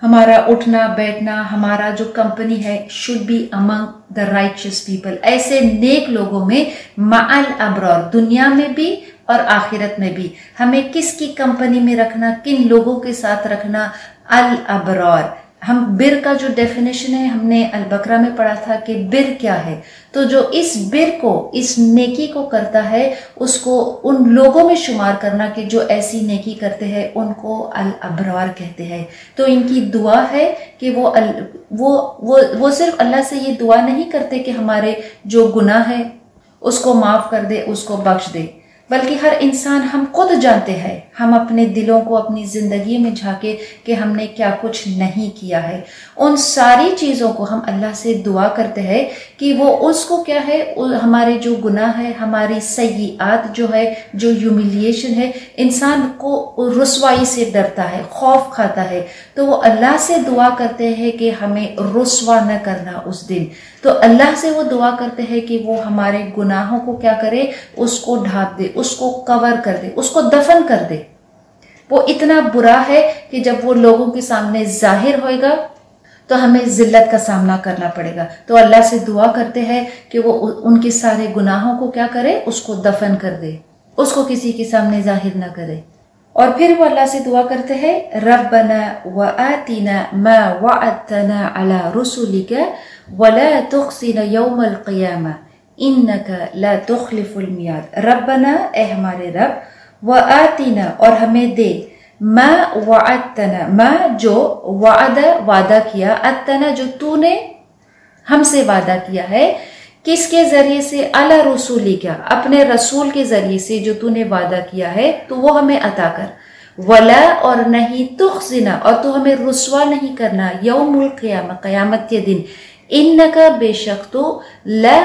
हमारा उठना बैठना, हमारा जो कंपनी है, should be among the righteous people, ऐसे नेक लोगों में, मअल अबरार, दुनिया में भी और आखिरत में भी। हमें किसकी कंपनी में रखना, किन लोगों के साथ रखना, अल अबरार। हम बिर का जो डेफिनेशन है हमने अल बकरा में पढ़ा था कि बिर क्या है, तो जो इस बिर को, इस नेकी को करता है, उसको उन लोगों में शुमार करना कि जो ऐसी नेकी करते हैं उनको अल अबरार कहते हैं। तो इनकी दुआ है कि वो सिर्फ अल्लाह से ये दुआ नहीं करते कि हमारे जो गुनाह है उसको माफ कर दे, उसको बख्श दे, बल्कि हर इंसान, हम खुद जानते हैं, हम अपने दिलों को, अपनी जिंदगी में झांके कि हमने क्या कुछ नहीं किया है। उन सारी चीजों को हम अल्लाह से दुआ करते हैं कि वो उसको क्या है, हमारे जो गुनाह है, हमारी सय्यात जो है, जो ह्यूमिलिएशन है, इंसान को रुसवाई से डरता है, खौफ खाता है, तो वो अल्लाह से दुआ करते हैं कि हमें रुसवा न करना उस दिन। तो अल्लाह से वो दुआ करते हैं कि वो हमारे गुनाहों को क्या करे, उसको ढांप दे, उसको कवर कर दे, उसको दफन कर दे। वो इतना बुरा है कि जब वो लोगों के सामने जाहिर होएगा तो हमें जिल्लत का सामना करना पड़ेगा। तो अल्लाह से दुआ करते हैं कि वो उनके सारे गुनाहों को क्या करे, उसको दफन कर दे, उसको किसी के सामने जाहिर ना करे। और फिर वो अल्लाह से दुआ करते हैं, रब्बना व आतिना मा वअदतना अला रुसुलिका वला तुख्सिना यौमल क़ियामा इन्नका ला तुख्लिफुल मियाद। रब्बना, ए हमारे रब, व आतिना, और हमें दे, मा वअदतना, मा जो, वादा वादा किया, अतना जो तूने हमसे वादा किया है, किसके जरिए से, अला रसूली का, अपने रसूल के जरिए से जो तूने वादा किया है तो वो हमें अता कर। वला, और नहीं, तुख्ज़िना, और तू हमें रुस्वा नहीं करना, यौमुल क़ियामा, क़यामत के दिन, इन्नका, बेशक तो, ला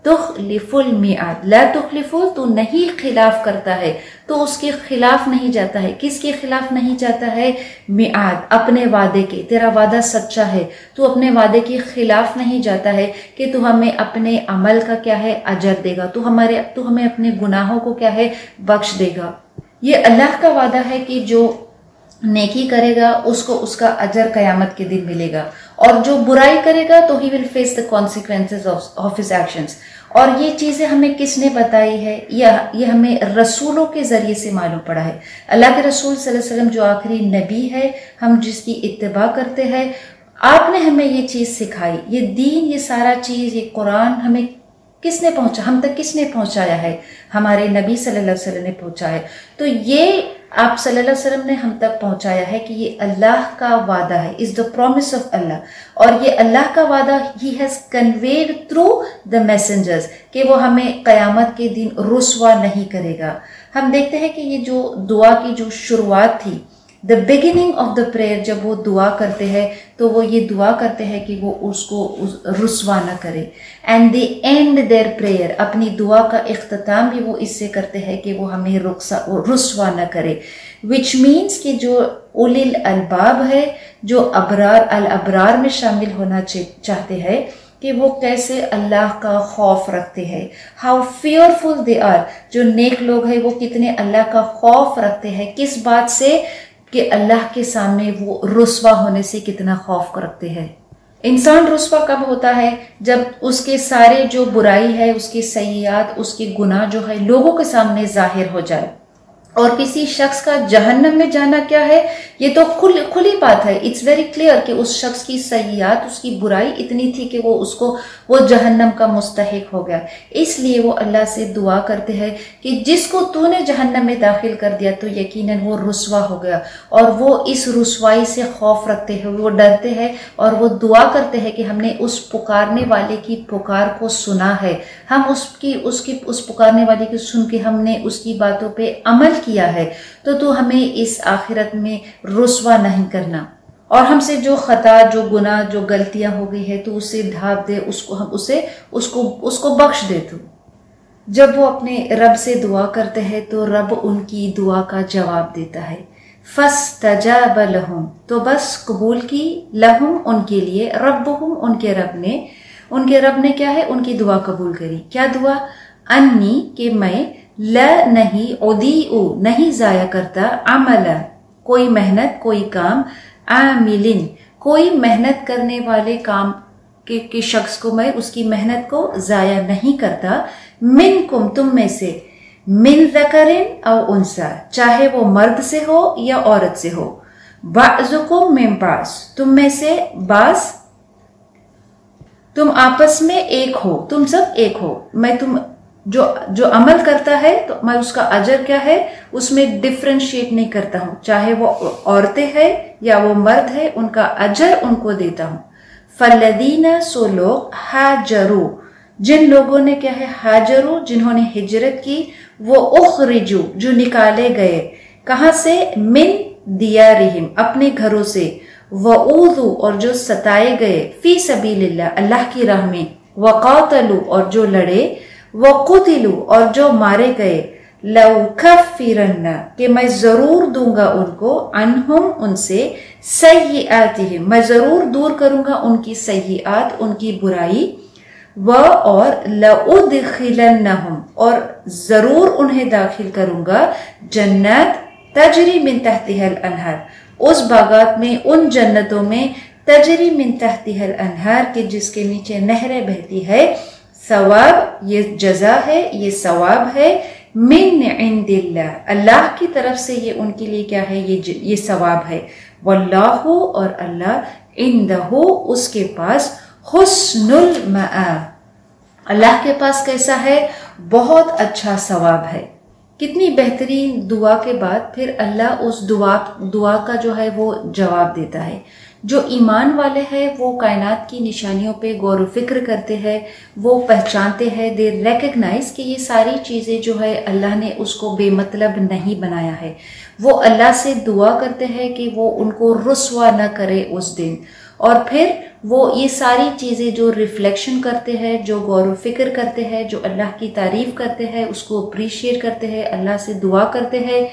तुख्लिफुल मियाद, ला तुख्लिफुल, तू नहीं खिलाफ करता है, तो उसके खिलाफ नहीं जाता है। किसके खिलाफ नहीं जाता है? मियाद, अपने वादे के। तेरा वादा सच्चा है, तू अपने वादे के खिलाफ नहीं जाता है कि तू हमें अपने अमल का क्या है, अजर देगा, तू हमें अपने गुनाहों को क्या है, बख्श देगा। ये अल्लाह का वादा है कि जो नेकी करेगा उसको उसका अजर कयामत के दिन मिलेगा, और जो बुराई करेगा तो he will face the consequences of his actions. और ये चीजें हमें किसने बताई है? ये हमें रसूलों के जरिए से मालूम पड़ा है। अल्लाह के रसूल सल्लल्लाहु अलैहि वसल्लम जो आखिरी नबी है, हम जिसकी इत्तिबा करते हैं, आपने हमें ये चीज सिखाई, ये दीन, ये सारा चीज, ये कुरान हमें किसने पहुंचा, हम तक किसने पहुंचाया है? हमारे नबी सल्लल्लाहु अलैहि वसल्लम ने पहुंचाया है। तो ये आप सल्लल्लाहु अलैहि वसल्लम ने हम तक पहुंचाया है कि ये अल्लाह का वादा है, इज द प्रॉमिस ऑफ अल्लाह, और ये अल्लाह का वादा he has conveyed through the messengers कि वो हमें कयामत के दिन रुस्वा नहीं करेगा। हम देखते हैं कि ये जो दुआ की जो शुरुआत थी, the beginning of the prayer, जब वो दुआ करते हैं तो वो ये दुआ करते हैं कि वो उसको रुस्वा न करे। And they and their prayer, अपनी दुआ का इख्तिताम भी वो इससे करते हैं कि वो हमें रुस्वा न करे। विच मीन्स कि जो उलिल अलबाब है, जो अल अबरार में शामिल होना चाहते हैं, कि वो कैसे अल्लाह का खौफ रखते हैं, हाउ फियरफुल दे आर। जो नेक लोग हैं वो कितने अल्लाह का खौफ रखते हैं, किस बात से? कि अल्लाह के सामने वो रुस्वा होने से कितना खौफ रखते हैं। इंसान रुस्वा कब होता है? जब उसके सारे जो बुराई है, उसके सय्यात, उसके गुनाह जो है लोगों के सामने जाहिर हो जाए। और किसी शख्स का जहन्नम में जाना क्या है, ये तो खुली बात है, इट्स वेरी क्लियर कि उस शख्स की सय्यात, उसकी बुराई इतनी थी कि वो जहन्नम का मुस्तहिक हो गया। इसलिए वो अल्लाह से दुआ करते हैं कि जिसको तूने जहन्नम में दाखिल कर दिया तो यकीनन वो रुस्वा हो गया। और वो इस रुस्वाई से खौफ रखते हैं, वो डरते हैं, और वो दुआ करते हैं कि हमने उस पुकारने वाले की पुकार को सुना है, हम उस पुकारने वाले की सुन के हमने उसकी बातों पे अमल किया है, तो तू हमें इस आखिरत में रुस्वा नहीं करना। और हमसे जो खता, जो गुनाह, जो गलतियां हो गई है तो उसे ढांप दे, उसको बख्श दे तू। जब वो अपने रब से दुआ करते हैं तो रब उनकी दुआ का जवाब देता है। फस्तजाब लहुम, तो बस कबूल की, लहुम उनके लिए, रब्बुहुम उनके रब ने क्या है, उनकी दुआ कबूल करी। क्या दुआ? अन्नी, कि मैं, ला नहीं, उदीउ नहीं जाया करता, अमला कोई मेहनत, कोई काम, आमिलिन कोई मेहनत करने वाले काम के शख्स को मैं उसकी मेहनत को जाया नहीं करता, मिनकुम तुम में से, मिन ज़करिन औ उनसा, चाहे वो मर्द से हो या औरत से हो, बाज़ुकुम मिन बाज़, तुम में से बाज़, तुम आपस में एक हो, तुम सब एक हो। मैं तुम जो अमल करता है तो मैं उसका अजर क्या है उसमें डिफरेंशिएट नहीं करता हूं, चाहे वो औरतें हैं या वो मर्द है, उनका अजर उनको देता हूं। फल्लदीना, सो लोग, हाजरू, जिन लोगों ने क्या है, हाजरू, जिन्होंने हिजरत की, वो उखरिजू, जो निकाले गए, कहां से? मिन दियारिहिम, अपने घरों से, वऊदू, और जो सताए गए, फी सबीलिल्लाह, अल्लाह की राह में, वकातलू, और जो लड़े, वकुतिलू, और जो मारे गए, लउकफ्फिरन्ना, कि मैं जरूर दूंगा उनको, अनहुम उनसे, सय्यिआतिहिम, मैं जरूर दूर करूंगा उनकी सय्यिआत, उनकी बुराई, और लउदखिलन्नहुम, और जरूर उन्हें दाखिल करूंगा, जन्नत तजरी मिन तहतिहल अनहर, उस बागात में, उन जन्नतों में, तजरी मिन तहतिहल अनहार, के जिसके नीचे नहरें बहती है, सवाब ये जजा है, ये सवाब है, मिन इंदिल्लाह, अल्लाह की तरफ से ये उनके लिए क्या है, ये सवाब है। वल्लाहु, और अल्लाह, इंदहु, उसके पास, हुस्नुल मआब, अल्लाह के पास कैसा है, बहुत अच्छा सवाब है। कितनी बेहतरीन दुआ के बाद फिर अल्लाह उस दुआ का जो है वो जवाब देता है। जो ईमान वाले हैं वो कायनात की निशानियों पे गौर व फिक्र करते हैं, वो पहचानते हैं, दे रिकग्नाइज कि ये सारी चीज़ें जो है अल्लाह ने उसको बेमतलब नहीं बनाया है। वो अल्लाह से दुआ करते हैं कि वो उनको रुस्वा न करे उस दिन, और फिर वो ये सारी चीज़ें जो रिफ्लेक्शन करते हैं, जो गौर व फिक्र करते हैं, जो अल्लाह की तारीफ़ करते हैं, उसको अप्रिशिएट करते हैं, अल्लाह से दुआ करते हैं,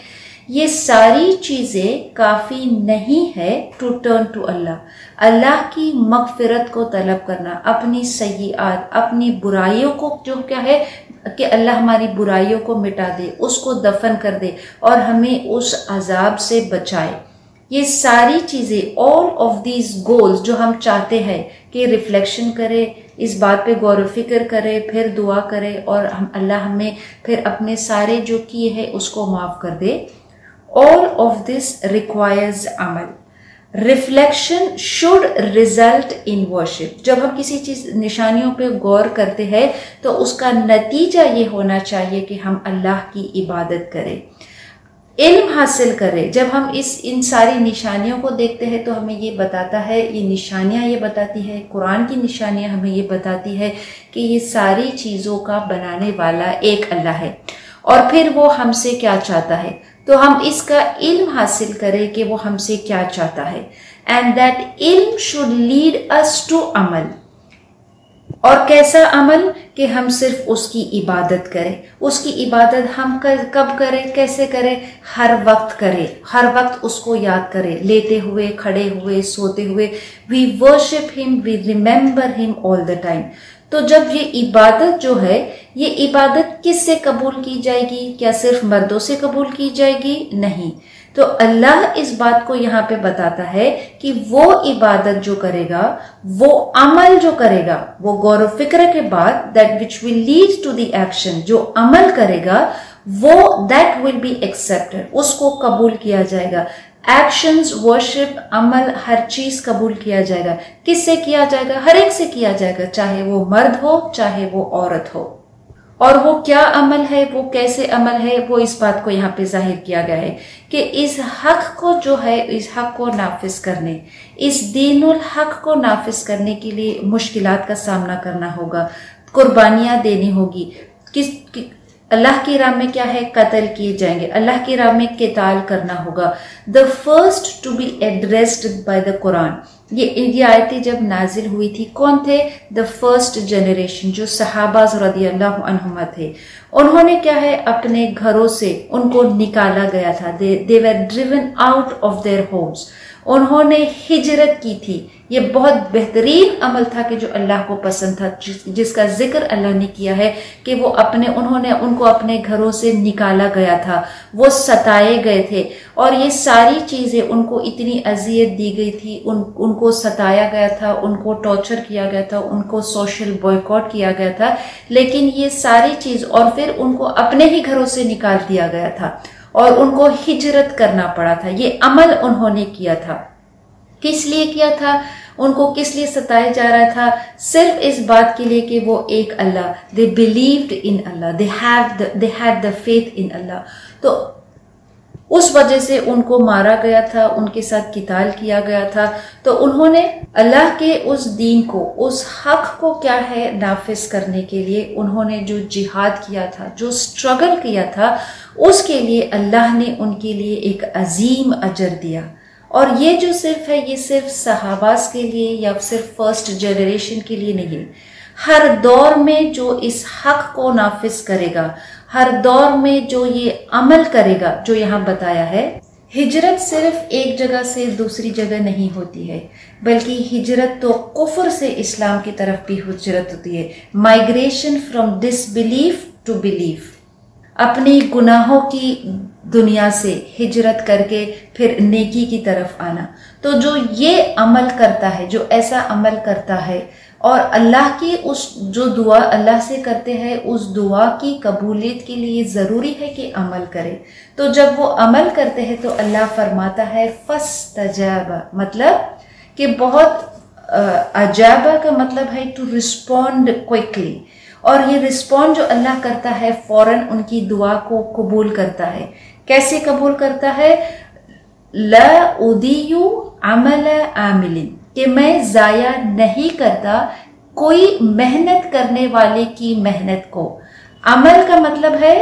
ये सारी चीज़ें काफ़ी नहीं है to turn to Allah. Allah की मगफिरत को तलब करना, अपनी सय्यात, अपनी बुराइयों को जो क्या है कि अल्लाह हमारी बुराइयों को मिटा दे, उसको दफन कर दे और हमें उस अजाब से बचाए। ये सारी चीज़ें, ऑल ऑफ दीज गोल्स जो हम चाहते हैं कि रिफ्लेक्शन करे, इस बात पे गौर व फिक्र करे, फिर दुआ करे और हम अल्लाह हमें फिर अपने सारे जो किए हैं उसको माफ़ कर दे। ऑल ऑफ दिस रिक्वायर्स अमल। Reflection should result in worship. जब हम किसी चीज़ निशानियों पे गौर करते हैं तो उसका नतीजा ये होना चाहिए कि हम अल्लाह की इबादत करें, इल्म हासिल करें। जब हम इन सारी निशानियों को देखते हैं तो हमें ये बताता है, ये निशानियाँ ये बताती है, कुरान की निशानियाँ हमें ये बताती है कि ये सारी चीज़ों का बनाने वाला एक अल्लाह है। और फिर वो हमसे क्या चाहता है, तो हम इसका इल्म हासिल करें कि वो हमसे क्या चाहता है। एंड दैट इल्म शुड लीड अस टू अमल। और कैसा अमल, कि हम सिर्फ उसकी इबादत करें। उसकी इबादत हम कब करें, कैसे करें, हर वक्त करें, हर वक्त उसको याद करें, लेटे हुए, खड़े हुए, सोते हुए। We worship him, we remember him all the time. तो जब ये इबादत जो है, ये इबादत किससे कबूल की जाएगी, क्या सिर्फ मर्दों से कबूल की जाएगी? नहीं। तो अल्लाह इस बात को यहाँ पे बताता है कि वो इबादत जो करेगा, वो अमल जो करेगा, वो गौर व फिक्र के बाद that which will lead to the action, जो अमल करेगा वो दैट विल बी एक्सेप्टेड, उसको कबूल किया जाएगा। एक्शंस, वर्शिप, अमल, हर चीज कबूल किया जाएगा। किससे किया जाएगा? हर एक से किया जाएगा, चाहे वो मर्द हो चाहे वो औरत हो। और वो क्या अमल है, वो कैसे अमल है, वो इस बात को यहाँ पे जाहिर किया गया है कि इस हक को जो है, इस हक को नाफिज करने, इस दीनुल हक को नाफिज करने के लिए मुश्किलात का सामना करना होगा, कुर्बानियां देनी होगी। अल्लाह की राह में क्या है, कत्ल किए जाएंगे, अल्लाह की राह में किताल करना होगा। The first to be addressed by the Quran, ये आयतें जब नाजिल हुई थी, कौन थे? द फर्स्ट जनरेशन, जो सहाबाज रदियल्लाहु अन्हुमा थे। उन्होंने क्या है, अपने घरों से उनको निकाला गया था। They were driven out of their homes, उन्होंने हिजरत की थी। ये बहुत बेहतरीन अमल था कि जो अल्लाह को पसंद था, जिसका जिक्र अल्लाह ने किया है कि वो उनको अपने घरों से निकाला गया था, वो सताए गए थे और ये सारी चीजें उनको इतनी अजियत दी गई थी, उनको सताया गया था, उनको टॉर्चर किया गया था, उनको सोशल बॉयकॉट किया गया था। लेकिन ये सारी चीज, और फिर उनको अपने ही घरों से निकाल दिया गया था और उनको हिजरत करना पड़ा था। ये अमल उन्होंने किया था। किस लिए किया था? उनको किस लिए सताया जा रहा था? सिर्फ इस बात के लिए कि वो एक Allah, they believed in Allah, they had the faith in Allah. तो उस वजह से उनको मारा गया था, उनके साथ किताल किया गया था। तो उन्होंने अल्लाह के उस दीन को, उस हक को क्या है नाफिज करने के लिए उन्होंने जो जिहाद किया था, जो स्ट्रगल किया था, उसके लिए अल्लाह ने उनके लिए एक अजीम अजर दिया। और ये जो सिर्फ है, ये सिर्फ सहाबास के लिए या सिर्फ फर्स्ट जनरेशन के लिए नहीं, हर दौर में जो इस हक को नाफिज करेगा, हर दौर में जो ये अमल करेगा, जो यहाँ बताया है। हिजरत सिर्फ एक जगह से दूसरी जगह नहीं होती है, बल्कि हिजरत तो कुफ्र से इस्लाम की तरफ भी हिजरत होती है। Migration from disbelief to belief. अपनी गुनाहों की दुनिया से हिजरत करके फिर नेकी की तरफ आना। तो जो ये अमल करता है, जो ऐसा अमल करता है और अल्लाह की उस जो दुआ अल्लाह से करते हैं, उस दुआ की कबूलियत के लिए ज़रूरी है कि अमल करे। तो जब वो अमल करते हैं तो अल्लाह फरमाता है फस्तजाबा, मतलब कि बहुत अजाबा का मतलब है टू रिस्पॉन्ड क्विकली, और ये रिस्पॉन्ड जो अल्लाह करता है फौरन उनकी दुआ को कबूल करता है। कैसे कबूल करता है? ला उदियु अमल आमिलिन, कि मैं जाया नहीं करता कोई मेहनत करने वाले की मेहनत को। अमल का मतलब है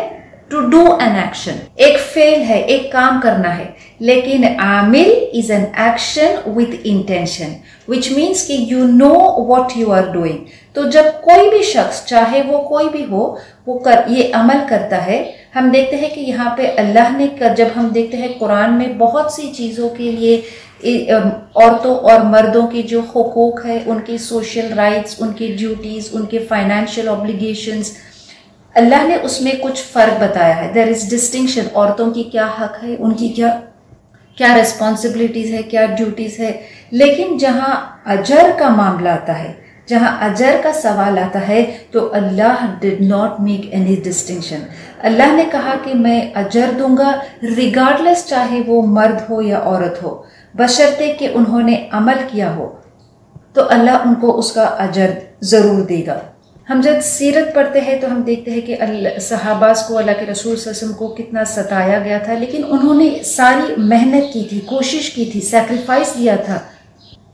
टू डू एन एक्शन, एक फेल है, एक काम करना है, लेकिन आमिल is an action with intention, which means कि you know what you are doing. तो जब कोई भी शख्स, चाहे वो कोई भी हो, वो ये अमल करता है। हम देखते हैं कि यहाँ पे अल्लाह ने जब हम देखते हैं कुरान में बहुत सी चीज़ों के लिए औरतों और मर्दों के जो हुकूक है, उनके सोशल राइट्स, उनकी ड्यूटीज, उनके फाइनेंशियल ऑब्लिगेशंस, अल्लाह ने उसमें कुछ फर्क बताया है। देयर इज डिस्टिंक्शन, औरतों की क्या हक है, उनकी क्या रिस्पॉन्सिबिलिटीज है, क्या ड्यूटीज है। लेकिन जहां अजर का मामला आता है, जहां अजर का सवाल आता है, तो Allah did not make any distinction. Allah ने कहा कि मैं अजर दूंगा रिगार्डलेस, चाहे वो मर्द हो या औरत हो, बशर्ते कि उन्होंने अमल किया हो, तो अल्लाह उनको उसका अजर जरूर देगा। हम जब सीरत पढ़ते हैं तो हम देखते हैं कि सहाबास को, अल्लाह के रसूल सल्लल्लाहु अलैहि वसल्लम को कितना सताया गया था, लेकिन उन्होंने सारी मेहनत की थी, कोशिश की थी, सैक्रिफाइस दिया था,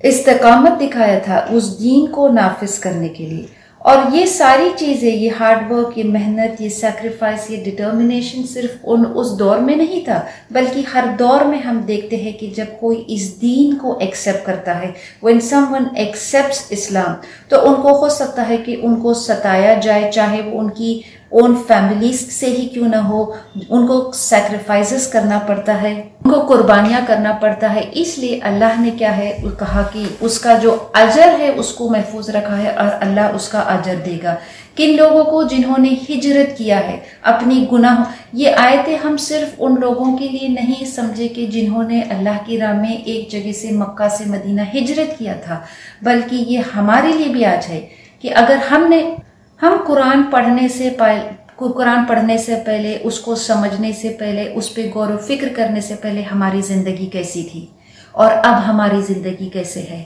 इस्तिकामत दिखाया था उस दीन को नाफिज करने के लिए। और ये सारी चीज़ें, ये हार्डवर्क, ये मेहनत, ये सैक्रिफाइस, ये डिटर्मिनेशन सिर्फ उस दौर में नहीं था, बल्कि हर दौर में हम देखते हैं कि जब कोई इस दीन को एक्सेप्ट करता है, व्हेन समवन एक्सेप्ट्स इस्लाम, तो उनको हो सकता है कि उनको सताया जाए, चाहे वो उनकी ओन फैमिलीज से ही क्यों ना हो, उनको सैक्रिफाइसेस करना पड़ता है, उनको कुर्बानियां करना पड़ता है। इसलिए अल्लाह ने क्या है कहा कि उसका जो अजर है उसको महफूज रखा है और अल्लाह उसका अजर देगा। किन लोगों को? जिन्होंने हिजरत किया है अपनी गुनाह। ये आयतें हम सिर्फ उन लोगों के लिए नहीं समझे कि जिन्होंने अल्लाह की राह में एक जगह से, मक्का से मदीना हिजरत किया था, बल्कि ये हमारे लिए भी आज है कि अगर हम कुरान पढ़ने से पहले, उसको समझने से पहले, उस पर गौर व फिक्र करने से पहले हमारी जिंदगी कैसी थी और अब हमारी जिंदगी कैसे है।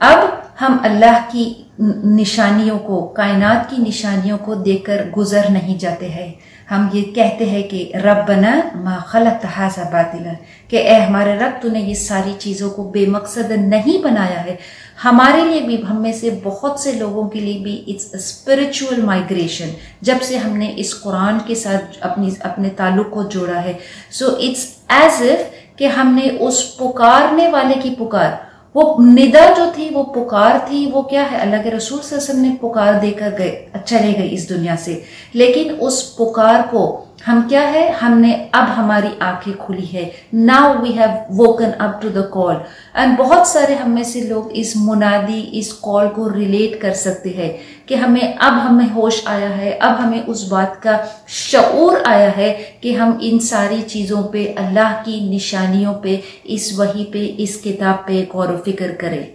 अब हम अल्लाह की निशानियों को, कायनात की निशानियों को देखकर गुजर नहीं जाते हैं। हम ये कहते हैं कि रब्बना मा खलक़्त हाज़ा बातिला, कि ए हमारे रब, तूने ये सारी चीज़ों को बेमकसद नहीं बनाया है। हमारे लिए भी, हम में से बहुत से लोगों के लिए भी इट्स स्पिरिचुअल माइग्रेशन, जब से हमने इस कुरान के साथ अपने ताल्लुक को जोड़ा है। सो इट्स एज इफ कि हमने उस पुकारने वाले की पुकार, वो निदा जो थी, वो पुकार थी, वो क्या है? अल्लाह के रसूल सल्लल्लाहु अलैहि वसल्लम ने पुकार देकर चले गए इस दुनिया से, लेकिन उस पुकार को हम क्या है, हमने, अब हमारी आंखें खुली है। Now we have woken up to the call. And बहुत सारे हम में से लोग इस मुनादी, इस कॉल को रिलेट कर सकते हैं कि हमें होश आया है, अब हमें उस बात का शऊर आया है कि हम इन सारी चीज़ों पे, अल्लाह की निशानियों पे, इस वही पे, इस किताब पे गौर व फिक्र करें।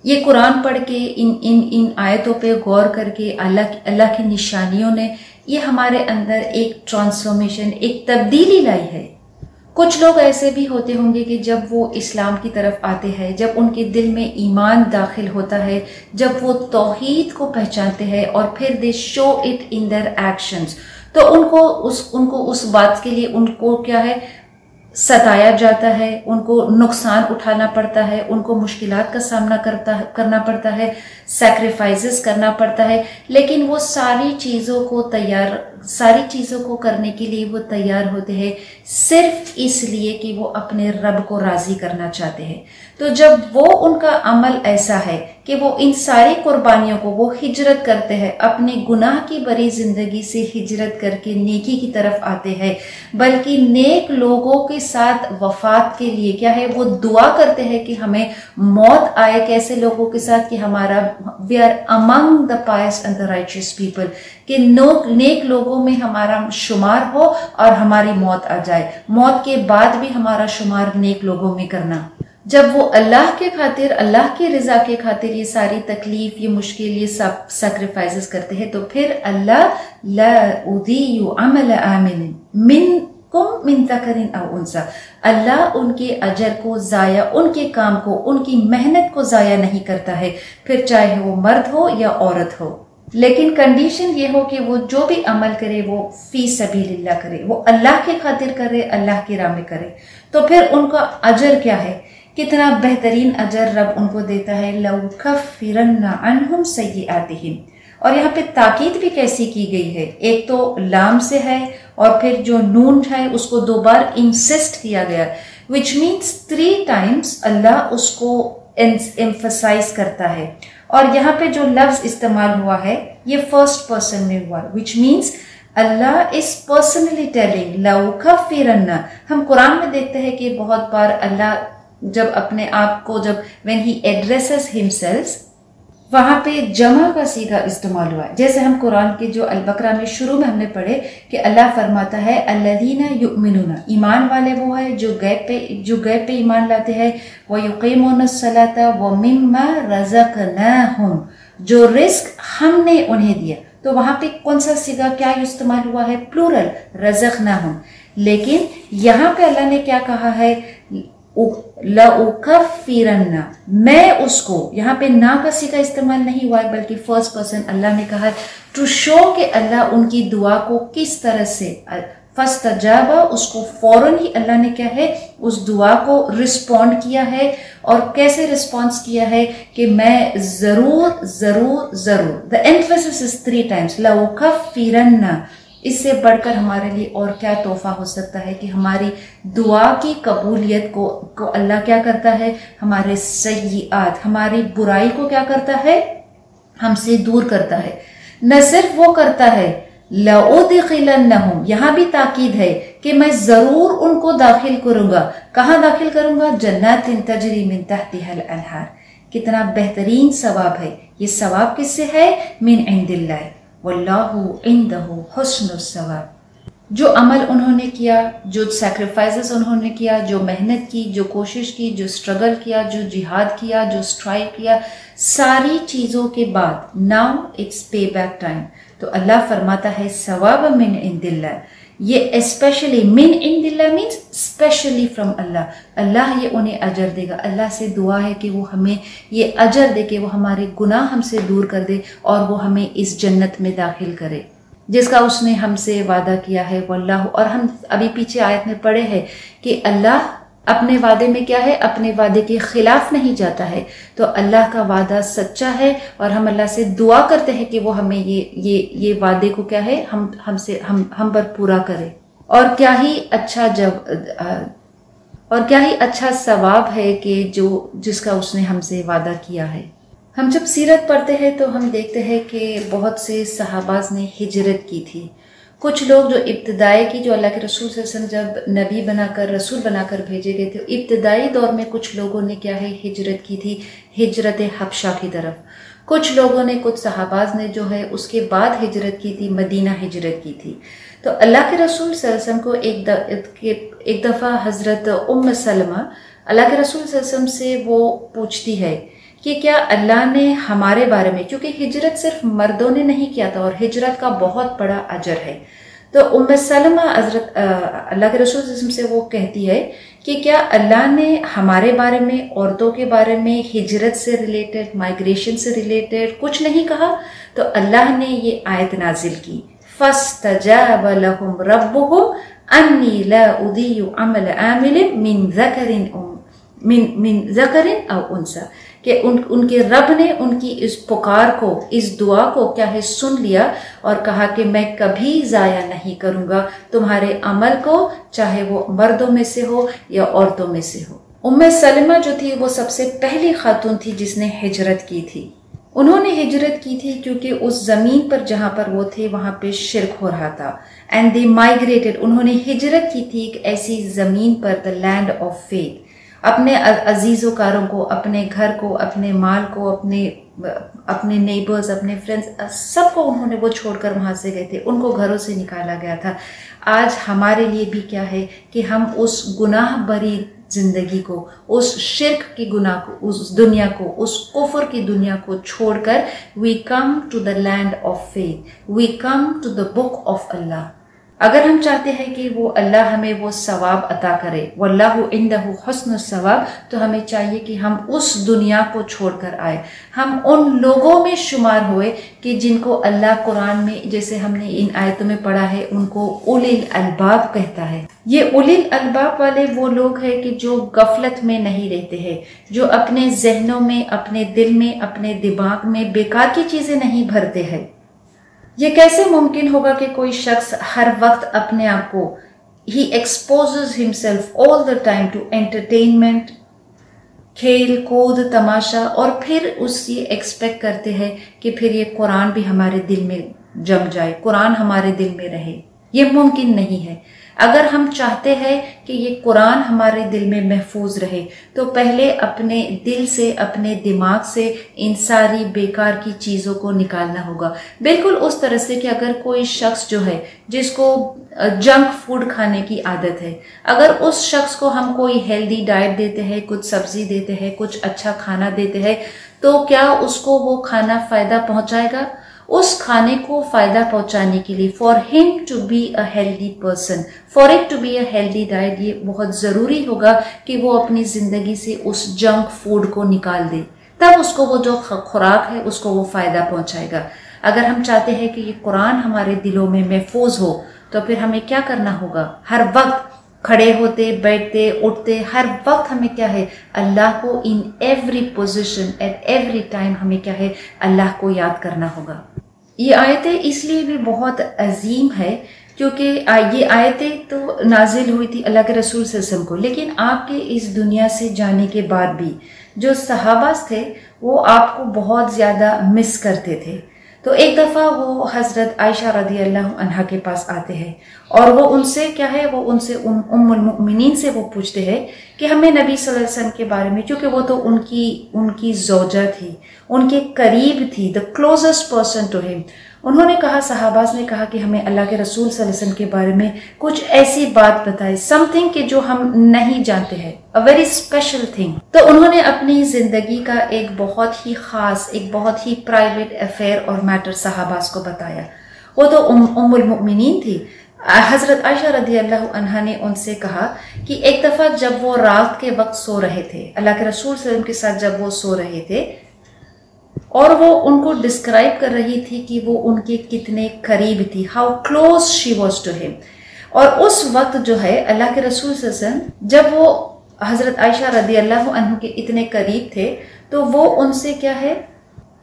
ये कुरान पढ़ के, इन आयतों पे गौर करके, अल्लाह की निशानियों ने ये हमारे अंदर एक ट्रांसफॉर्मेशन, एक तब्दीली लाई है। कुछ लोग ऐसे भी होते होंगे कि जब वो इस्लाम की तरफ आते हैं, जब उनके दिल में ईमान दाखिल होता है, जब वो तौहीद को पहचानते हैं और फिर दे show it in their actions, तो उनको उस बात के लिए उनको क्या है, सताया जाता है, उनको नुकसान उठाना पड़ता है, उनको मुश्किलात का सामना करना पड़ता है, सैक्रिफाइसेस करना पड़ता है। लेकिन वो सारी चीज़ों को करने के लिए वो तैयार होते हैं, सिर्फ इसलिए कि वो अपने रब को राज़ी करना चाहते हैं। तो जब वो उनका अमल ऐसा है कि वो इन सारी कुर्बानियों को, वो हिजरत करते हैं, अपने गुनाह की भरी जिंदगी से हिजरत करके नेकी की तरफ आते हैं, बल्कि नेक लोगों के साथ वफात के लिए क्या है, वो दुआ करते हैं कि हमें मौत आए कैसे लोगों के साथ, कि हमारा we are among the pious and the righteous people, कि नेक लोगों में हमारा शुमार हो और हमारी मौत आ जाए, मौत के बाद भी हमारा शुमार नेक लोगों में करना। जब वो अल्लाह के खातिर, अल्लाह की रजा के खातिर ये सारी तकलीफ, ये मुश्किल, ये सब सैक्रिफाइसेस करते हैं, तो फिर अल्लाह ला उदीयु अमल आमिलिन मिनकुम मिन ज़करिन औ उन्सा, अल्लाह उनके अजर को जाया, उनके काम को, उनकी मेहनत को जाया नहीं करता है, फिर चाहे वो मर्द हो या औरत हो। लेकिन कंडीशन ये हो कि वो जो भी अमल करे वो फी सबीलिल्लाह करे, वो अल्लाह के खातिर करे, अल्लाह की राह में करे। तो फिर उनका अजर क्या है, कितना बेहतरीन अजर रब उनको देता है, लौ कफ्फिरन्ना अन्हुम सय्यिआतिहिम। और यहाँ पे ताकीद भी कैसी की गई है, एक तो लाम से है और फिर जो नून है उसको 2 बार इंसिस्ट किया गया, विच मीन्स 3 टाइम्स अल्लाह उसको एम्फसाइज करता है। और यहाँ पे जो लफ्ज इस्तेमाल हुआ है ये फर्स्ट पर्सन में हुआ, which means Allah is personally telling लौ कफ्फिरन्ना। हम कुरान में देखते हैं कि बहुत बार अल्लाह जब अपने आप को, जब व्हेन ही एड्रेसेस हिमसेल्फ, वहां पे जमा का सीगा इस्तेमाल हुआ है। जैसे हम कुरान के जो अल बकरा में शुरू में हमने पढ़े कि अल्लाह फरमाता है अल्लज़ीना युमिनूना, ईमान वाले वो है जो गैब पे ईमान लाते हैं, व युकीमूनस सलाता व मिम्मा रज़क़नाहुम, जो रिस्क हमने उन्हें दिया। तो वहां पे कौन सा सीगा क्या इस्तेमाल हुआ है, प्लूरल, रज़क़नाहुम। लेकिन यहाँ पे अल्लाह ने क्या कहा है, लउकफ्फिरन्ना, मैं उसको, यहाँ पे ना का सीगा इस्तेमाल नहीं हुआ है बल्कि फर्स्ट पर्सन अल्लाह ने कहा टू शो कि अल्लाह उनकी दुआ को किस तरह से फस्तजाबा, उसको फौरन ही अल्लाह ने क्या है उस दुआ को रिस्पॉन्ड किया है। और कैसे रिस्पॉन्स किया है कि मैं जरूर जरूर जरूर, द एम्फेसिस इज 3 टाइम्स, लउकफ्फिरन्ना। इससे बढ़कर हमारे लिए और क्या तोहफा हो सकता है कि हमारी दुआ की कबूलियत को अल्लाह क्या करता है, हमारे सय्यिआत, हमारी बुराई को क्या करता है, हमसे दूर करता है। न सिर्फ वो करता है, लउदखिलन्नहुम, यहाँ भी ताकीद है कि मैं जरूर उनको दाखिल करूंगा। कहाँ दाखिल करूंगा, जन्नातिन तजरी मिन तहतिहल अनहार। कितना बेहतरीन सवाब है, ये सवाब किससे है, मिन इंदिल्लाह वल्लाहु इंदहु हुस्नुस सवाब। जो अमल उन्होंने किया, जो सैक्रिफाइसेस उन्होंने किया, जो मेहनत की, जो कोशिश की, जो स्ट्रगल किया, जो जिहाद किया, जो स्ट्राइव किया, सारी चीजों के बाद नाउ इट्स पे बैक टाइम। तो अल्लाह फरमाता है सवाब मिन इंदिल्लाह, ये स्पेशली मिन इंदिल्लाह मीन्स स्पेशली फ्रॉम अल्लाह, अल्लाह ये उन्हें अजर देगा। अल्लाह से दुआ है कि वो हमें ये अजर दे कि वो हमारे गुनाह हमसे दूर कर दे और वो हमें इस जन्नत में दाखिल करे जिसका उसने हमसे वादा किया है, वल्लाहु। और हम अभी पीछे आयत में पढ़े हैं कि अल्लाह अपने वादे में क्या है, अपने वादे के खिलाफ नहीं जाता है। तो अल्लाह का वादा सच्चा है और हम अल्लाह से दुआ करते हैं कि वो हमें ये वादे को क्या है, हम पर पूरा करे। और क्या ही अच्छा सवाब है कि जिसका उसने हमसे वादा किया है। हम जब सीरत पढ़ते हैं तो हम देखते हैं कि बहुत से सहाबाज ने हिजरत की थी। कुछ लोग जो इब्तदाई की, जो अल्लाह के रसूल सल्लल्लाहु अलैहि वसल्लम जब नबी बनाकर, रसूल बनाकर भेजे गए थे, इब्तदाई दौर में कुछ लोगों ने क्या है हिजरत की थी, हिजरत हबशा की तरफ। कुछ लोगों ने, कुछ सहाबाज ने जो है उसके बाद हिजरत की थी, मदीना हिजरत की थी। तो अल्लाह के रसूल सल्लल्लाहु अलैहि वसल्लम को एक दफ़ा हज़रत उम्म सलमा अल्लाह के रसूल सल्लल्लाहु अलैहि वसल्लम से वो पूछती है कि क्या अल्लाह ने हमारे बारे में, क्योंकि हिजरत सिर्फ मर्दों ने नहीं किया था और हिजरत का बहुत बड़ा अजर है, तो उम्म सलमा अल्लाह के रसूल सल्लल्लाहु अलैहि वसल्लम से वो कहती है कि क्या अल्लाह ने हमारे बारे में, औरतों के बारे में, हिजरत से रिलेटेड, माइग्रेशन से रिलेटेड कुछ नहीं कहा? तो अल्लाह ने ये आयत नाजिल की, फस्तजाब लहुम रब्बुहुम अन्नी ला उदीयु अमल आमिलिन मिन ज़करिन औ उन्सा, कि उनके रब ने उनकी इस पुकार को, इस दुआ को क्या है सुन लिया और कहा कि मैं कभी ज़ाया नहीं करूंगा तुम्हारे अमल को, चाहे वो मर्दों में से हो या औरतों में से हो। उम्मे सलमा जो थी वो सबसे पहली खातून थी जिसने हिजरत की थी। उन्होंने हिजरत की थी क्योंकि उस जमीन पर जहां पर वो थे वहां पे शिरक हो रहा था, एंड दे माइग्रेटेड। उन्होंने हिजरत की थी एक ऐसी जमीन पर, द लैंड ऑफ फेथ, अपने अजीजोकारों को, अपने घर को, अपने माल को, अपने अपने नेबर्स, अपने फ्रेंड्स, सबको उन्होंने वो छोड़कर वहाँ से गए थे, उनको घरों से निकाला गया था। आज हमारे लिए भी क्या है कि हम उस गुनाह भरी जिंदगी को, उस शिर्क की गुनाह को, उस दुनिया को, उस कुफर की दुनिया को छोड़कर we come to the land of faith, we come to the book of Allah. अगर हम चाहते हैं कि वो अल्लाह हमें वो सवाब अता करे, वल्लाहु इंदहु हुस्नुस सवाब, तो हमें चाहिए कि हम उस दुनिया को छोड़कर आए, हम उन लोगों में शुमार हुए कि जिनको अल्लाह कुरान में, जैसे हमने इन आयतों में पढ़ा है, उनको उलिल अलबाब कहता है। ये उलिल अलबाब वाले वो लोग हैं कि जो गफलत में नहीं रहते हैं, जो अपने जहनों में, अपने दिल में, अपने दिमाग में बेकार की चीजें नहीं भरते हैं। ये कैसे मुमकिन होगा कि कोई शख्स हर वक्त अपने आप को, he exposes himself all the time to entertainment, खेल कूद तमाशा, और फिर उस ये एक्सपेक्ट करते हैं कि फिर ये कुरान भी हमारे दिल में जम जाए, कुरान हमारे दिल में रहे। ये मुमकिन नहीं है। अगर हम चाहते हैं कि ये कुरान हमारे दिल में महफूज रहे, तो पहले अपने दिल से, अपने दिमाग से इन सारी बेकार की चीज़ों को निकालना होगा। बिल्कुल उस तरह से कि अगर कोई शख्स जो है जिसको जंक फूड खाने की आदत है, अगर उस शख्स को हम कोई हेल्दी डाइट देते हैं, कुछ सब्जी देते हैं, कुछ अच्छा खाना देते हैं, तो क्या उसको वो खाना फायदा पहुंचाएगा? उस खाने को फायदा पहुंचाने के लिए, for him to be a healthy person, for it to be a healthy diet, ये बहुत जरूरी होगा कि वो अपनी जिंदगी से उस जंक फूड को निकाल दे, तब उसको वो जो खुराक है उसको वो फायदा पहुंचाएगा। अगर हम चाहते हैं कि ये कुरान हमारे दिलों में महफूज हो, तो फिर हमें क्या करना होगा? हर वक्त खड़े होते, बैठते, उठते, हर वक्त हमें क्या है? अल्लाह को in every position, at every time हमें क्या है? अल्लाह को याद करना होगा। ये आयतें इसलिए भी बहुत अजीम है क्योंकि ये आयतें तो नाजिल हुई थी अल्लाह के रसूल सल्लल्लाहु अलैहि वसल्लम को, लेकिन आपके इस दुनिया से जाने के बाद भी जो सहाबास थे वो आपको बहुत ज़्यादा मिस करते थे। तो एक दफ़ा वो हज़रत आयशा रदी अल्लाह अन्हा के पास आते हैं और वो उनसे क्या है, वो उनसे उम्मुल मुमिनीन से वो पूछते हैं कि हमें नबी सल्लल्लाहु अलैहि वसल्लम के बारे में, क्योंकि वो तो उनकी ज़ौजा थी, उनके करीब थी, the closest person to him. उन्होंने कहा, सहाबास ने कहा कि हमें अल्लाह के रसूल सल्लल्लाहु अलैहि वसल्लम के बारे में कुछ ऐसी बात बताए, समथिंग कि जो हम नहीं जानते हैं, अ वेरी स्पेशल थिंग। तो उन्होंने अपनी जिंदगी का एक बहुत ही खास, एक बहुत ही प्राइवेट अफेयर और मैटर सहाबास को बताया। वो तो उम्मुल मुमिनीन थी। हजरत आयशा रदी अल्लाह अन्हा ने उनसे कहा कि एक दफा जब वो रात के वक्त सो रहे थे, अल्लाह के रसूल सल्लल्लाहु अलैहि वसल्लम के साथ जब वो सो रहे थे, और वो उनको डिस्क्राइब कर रही थी कि वो उनके कितने करीब थी, how close she was to him. और उस वक्त जो है अल्लाह के रसूल सल्लल्लाहु अलैहि वसल्लम जब वो हजरत आयशा रदी अल्लाह अन्हा के इतने करीब थे, तो वो उनसे क्या है,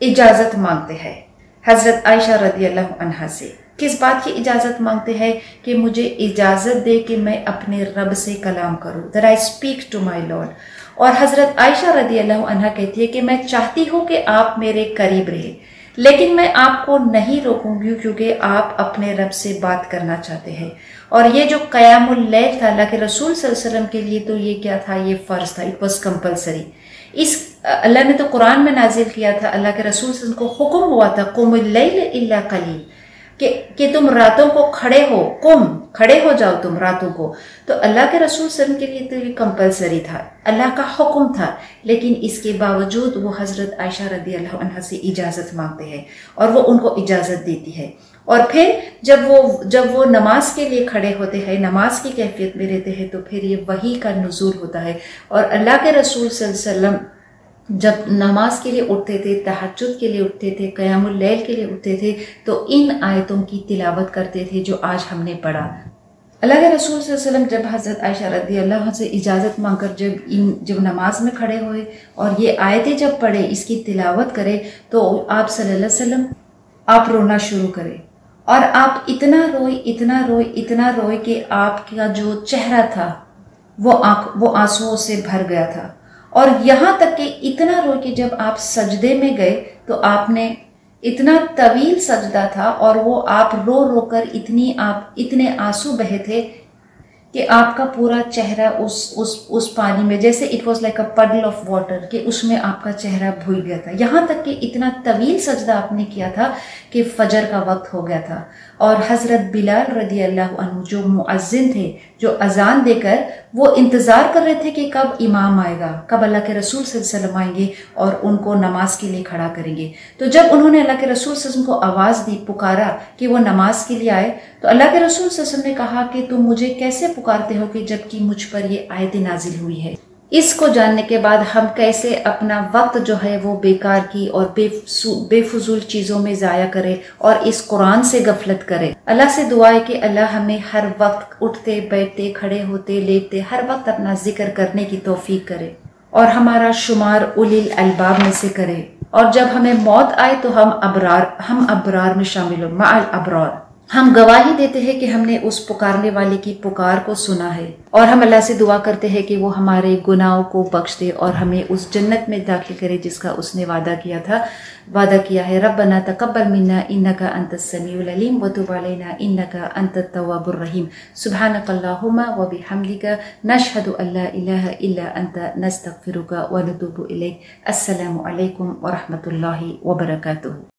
इजाजत मांगते हैं। हजरत आयशा रदी अल्लाह अन्हा से किस बात की इजाजत मांगते हैं? कि मुझे इजाजत दे कि मैं अपने रब से कलाम करूं, that I speak to my lord. और हजरत आयशा रदी अल्लाह अन्हा कहती है कि मैं चाहती हूं कि आप मेरे करीब रहे, लेकिन मैं आपको नहीं रोकूंगी क्योंकि आप अपने रब से बात करना चाहते हैं। और ये जो क़यामुल लैल था अल्लाह के रसूल सल्लल्लाहु अलैहि वसल्लम के लिए, तो ये क्या था? ये फर्ज था, इट वॉज कंपल्सरी। इस अल्लाह ने तो कुरान में नाजिल किया था, अल्लाह के रसूल सल्लल्लाहु अलैहि वसल्लम को हुक्म हुआ था, कुमुल लैल इल्ला कलील, कि तुम रातों को खड़े हो, खड़े हो जाओ तुम रातों को। तो अल्लाह के रसूल सल्लल्लाहु अलैहि वसल्लम के लिए तो ये कंपल्सरी था, अल्लाह का हुक्म था, लेकिन इसके बावजूद वो हजरत आयशा रदी अल्लाह अन्हा से इजाजत मांगते हैं और वो उनको इजाजत देती है। और फिर जब वो नमाज के लिए खड़े होते हैं, नमाज की कैफियत में रहते हैं, तो फिर ये वही का नुज़ूल होता है। और अल्लाह के रसूल सल्लल्लाहु अलैहि वसल्लम जब नमाज के लिए उठते थे, तहज्जुद के लिए उठते थे, क़यामुल लैल के लिए उठते थे, तो इन आयतों की तिलावत करते थे जो आज हमने पढ़ा। अल्लाह के रसूल सल्लल्लाहु अलैहि वसल्लम जब हज़रत आयशा रज़ी अल्लाह से इजाज़त मांगकर जब नमाज में खड़े हुए और ये आयतें जब पढ़े, इसकी तिलावत करें, तो आप सल्लल्लाहु अलैहि वसल्लम आप रोना शुरू करें। और आप इतना रोए कि आपका जो चेहरा था वो आंसुओं से भर गया था। और यहाँ तक कि इतना रोए कि जब आप सजदे में गए तो आपने इतना तवील सजदा था और वो आप रो कर इतने आंसू बहे थे कि आपका पूरा चेहरा उस पानी में, जैसे इट वॉज लाइक अ पडल ऑफ वाटर, कि उसमें आपका चेहरा भूल गया था। यहाँ तक कि इतना तवील सजदा आपने किया था कि फजर का वक्त हो गया था। और हज़रत बिलाल रदी अल्लाह अन्हु जो मुअज्जिन थे, जो अजान देकर वो इंतज़ार कर रहे थे कि कब इमाम आएगा, कब अल्लाह के रसूल सल्लल्लाहु अलैहि वसल्लम आएंगे और उनको नमाज के लिए खड़ा करेंगे। तो जब उन्होंने अल्लाह के रसूल सल्लल्लाहु अलैहि वसल्लम को आवाज़ दी, पुकारा कि वो नमाज के लिए आए, तो अल्लाह के रसूल सल्लल्लाहु अलैहि वसल्लम ने कहा कि तुम मुझे कैसे पुकारते हो कि जबकि मुझ पर ये आयत नाजिल हुई है। इसको जानने के बाद हम कैसे अपना वक्त जो है वो बेकार की और बेफजूल चीज़ों में ज़ाया करें और इस कुरान से गफलत करें। अल्लाह से दुआ है कि अल्लाह हमें हर वक्त उठते बैठते खड़े होते लेटते हर वक्त अपना जिक्र करने की तौफीक करे और हमारा शुमार उलिल अलबाब में से करे। और जब हमें मौत आए तो हम अबरार में शामिल हो, मअल अबरार। हम गवाही देते हैं कि हमने उस पुकारने वाले की पुकार को सुना है और हम अल्लाह से दुआ करते हैं कि वो हमारे गुनाहों को बख्श दे और हमें उस जन्नत में दाखिल करे जिसका उसने वादा किया है। रब्बना तक़ब्बल मिन्ना इन्नका अंतस समीउल अलीम व तुब अलैना इन्नका अंतत तव्वाबुर रहीम। सुब्हानकल्लाहुम्मा व बिहम्दिका नशहदु अल्ला इलाहा इल्ला अंता नस्तगफिरुका व नतूबु इलैक। अस्सलामु अलैकुम व रहमतुल्लाहि व बरकातुहू।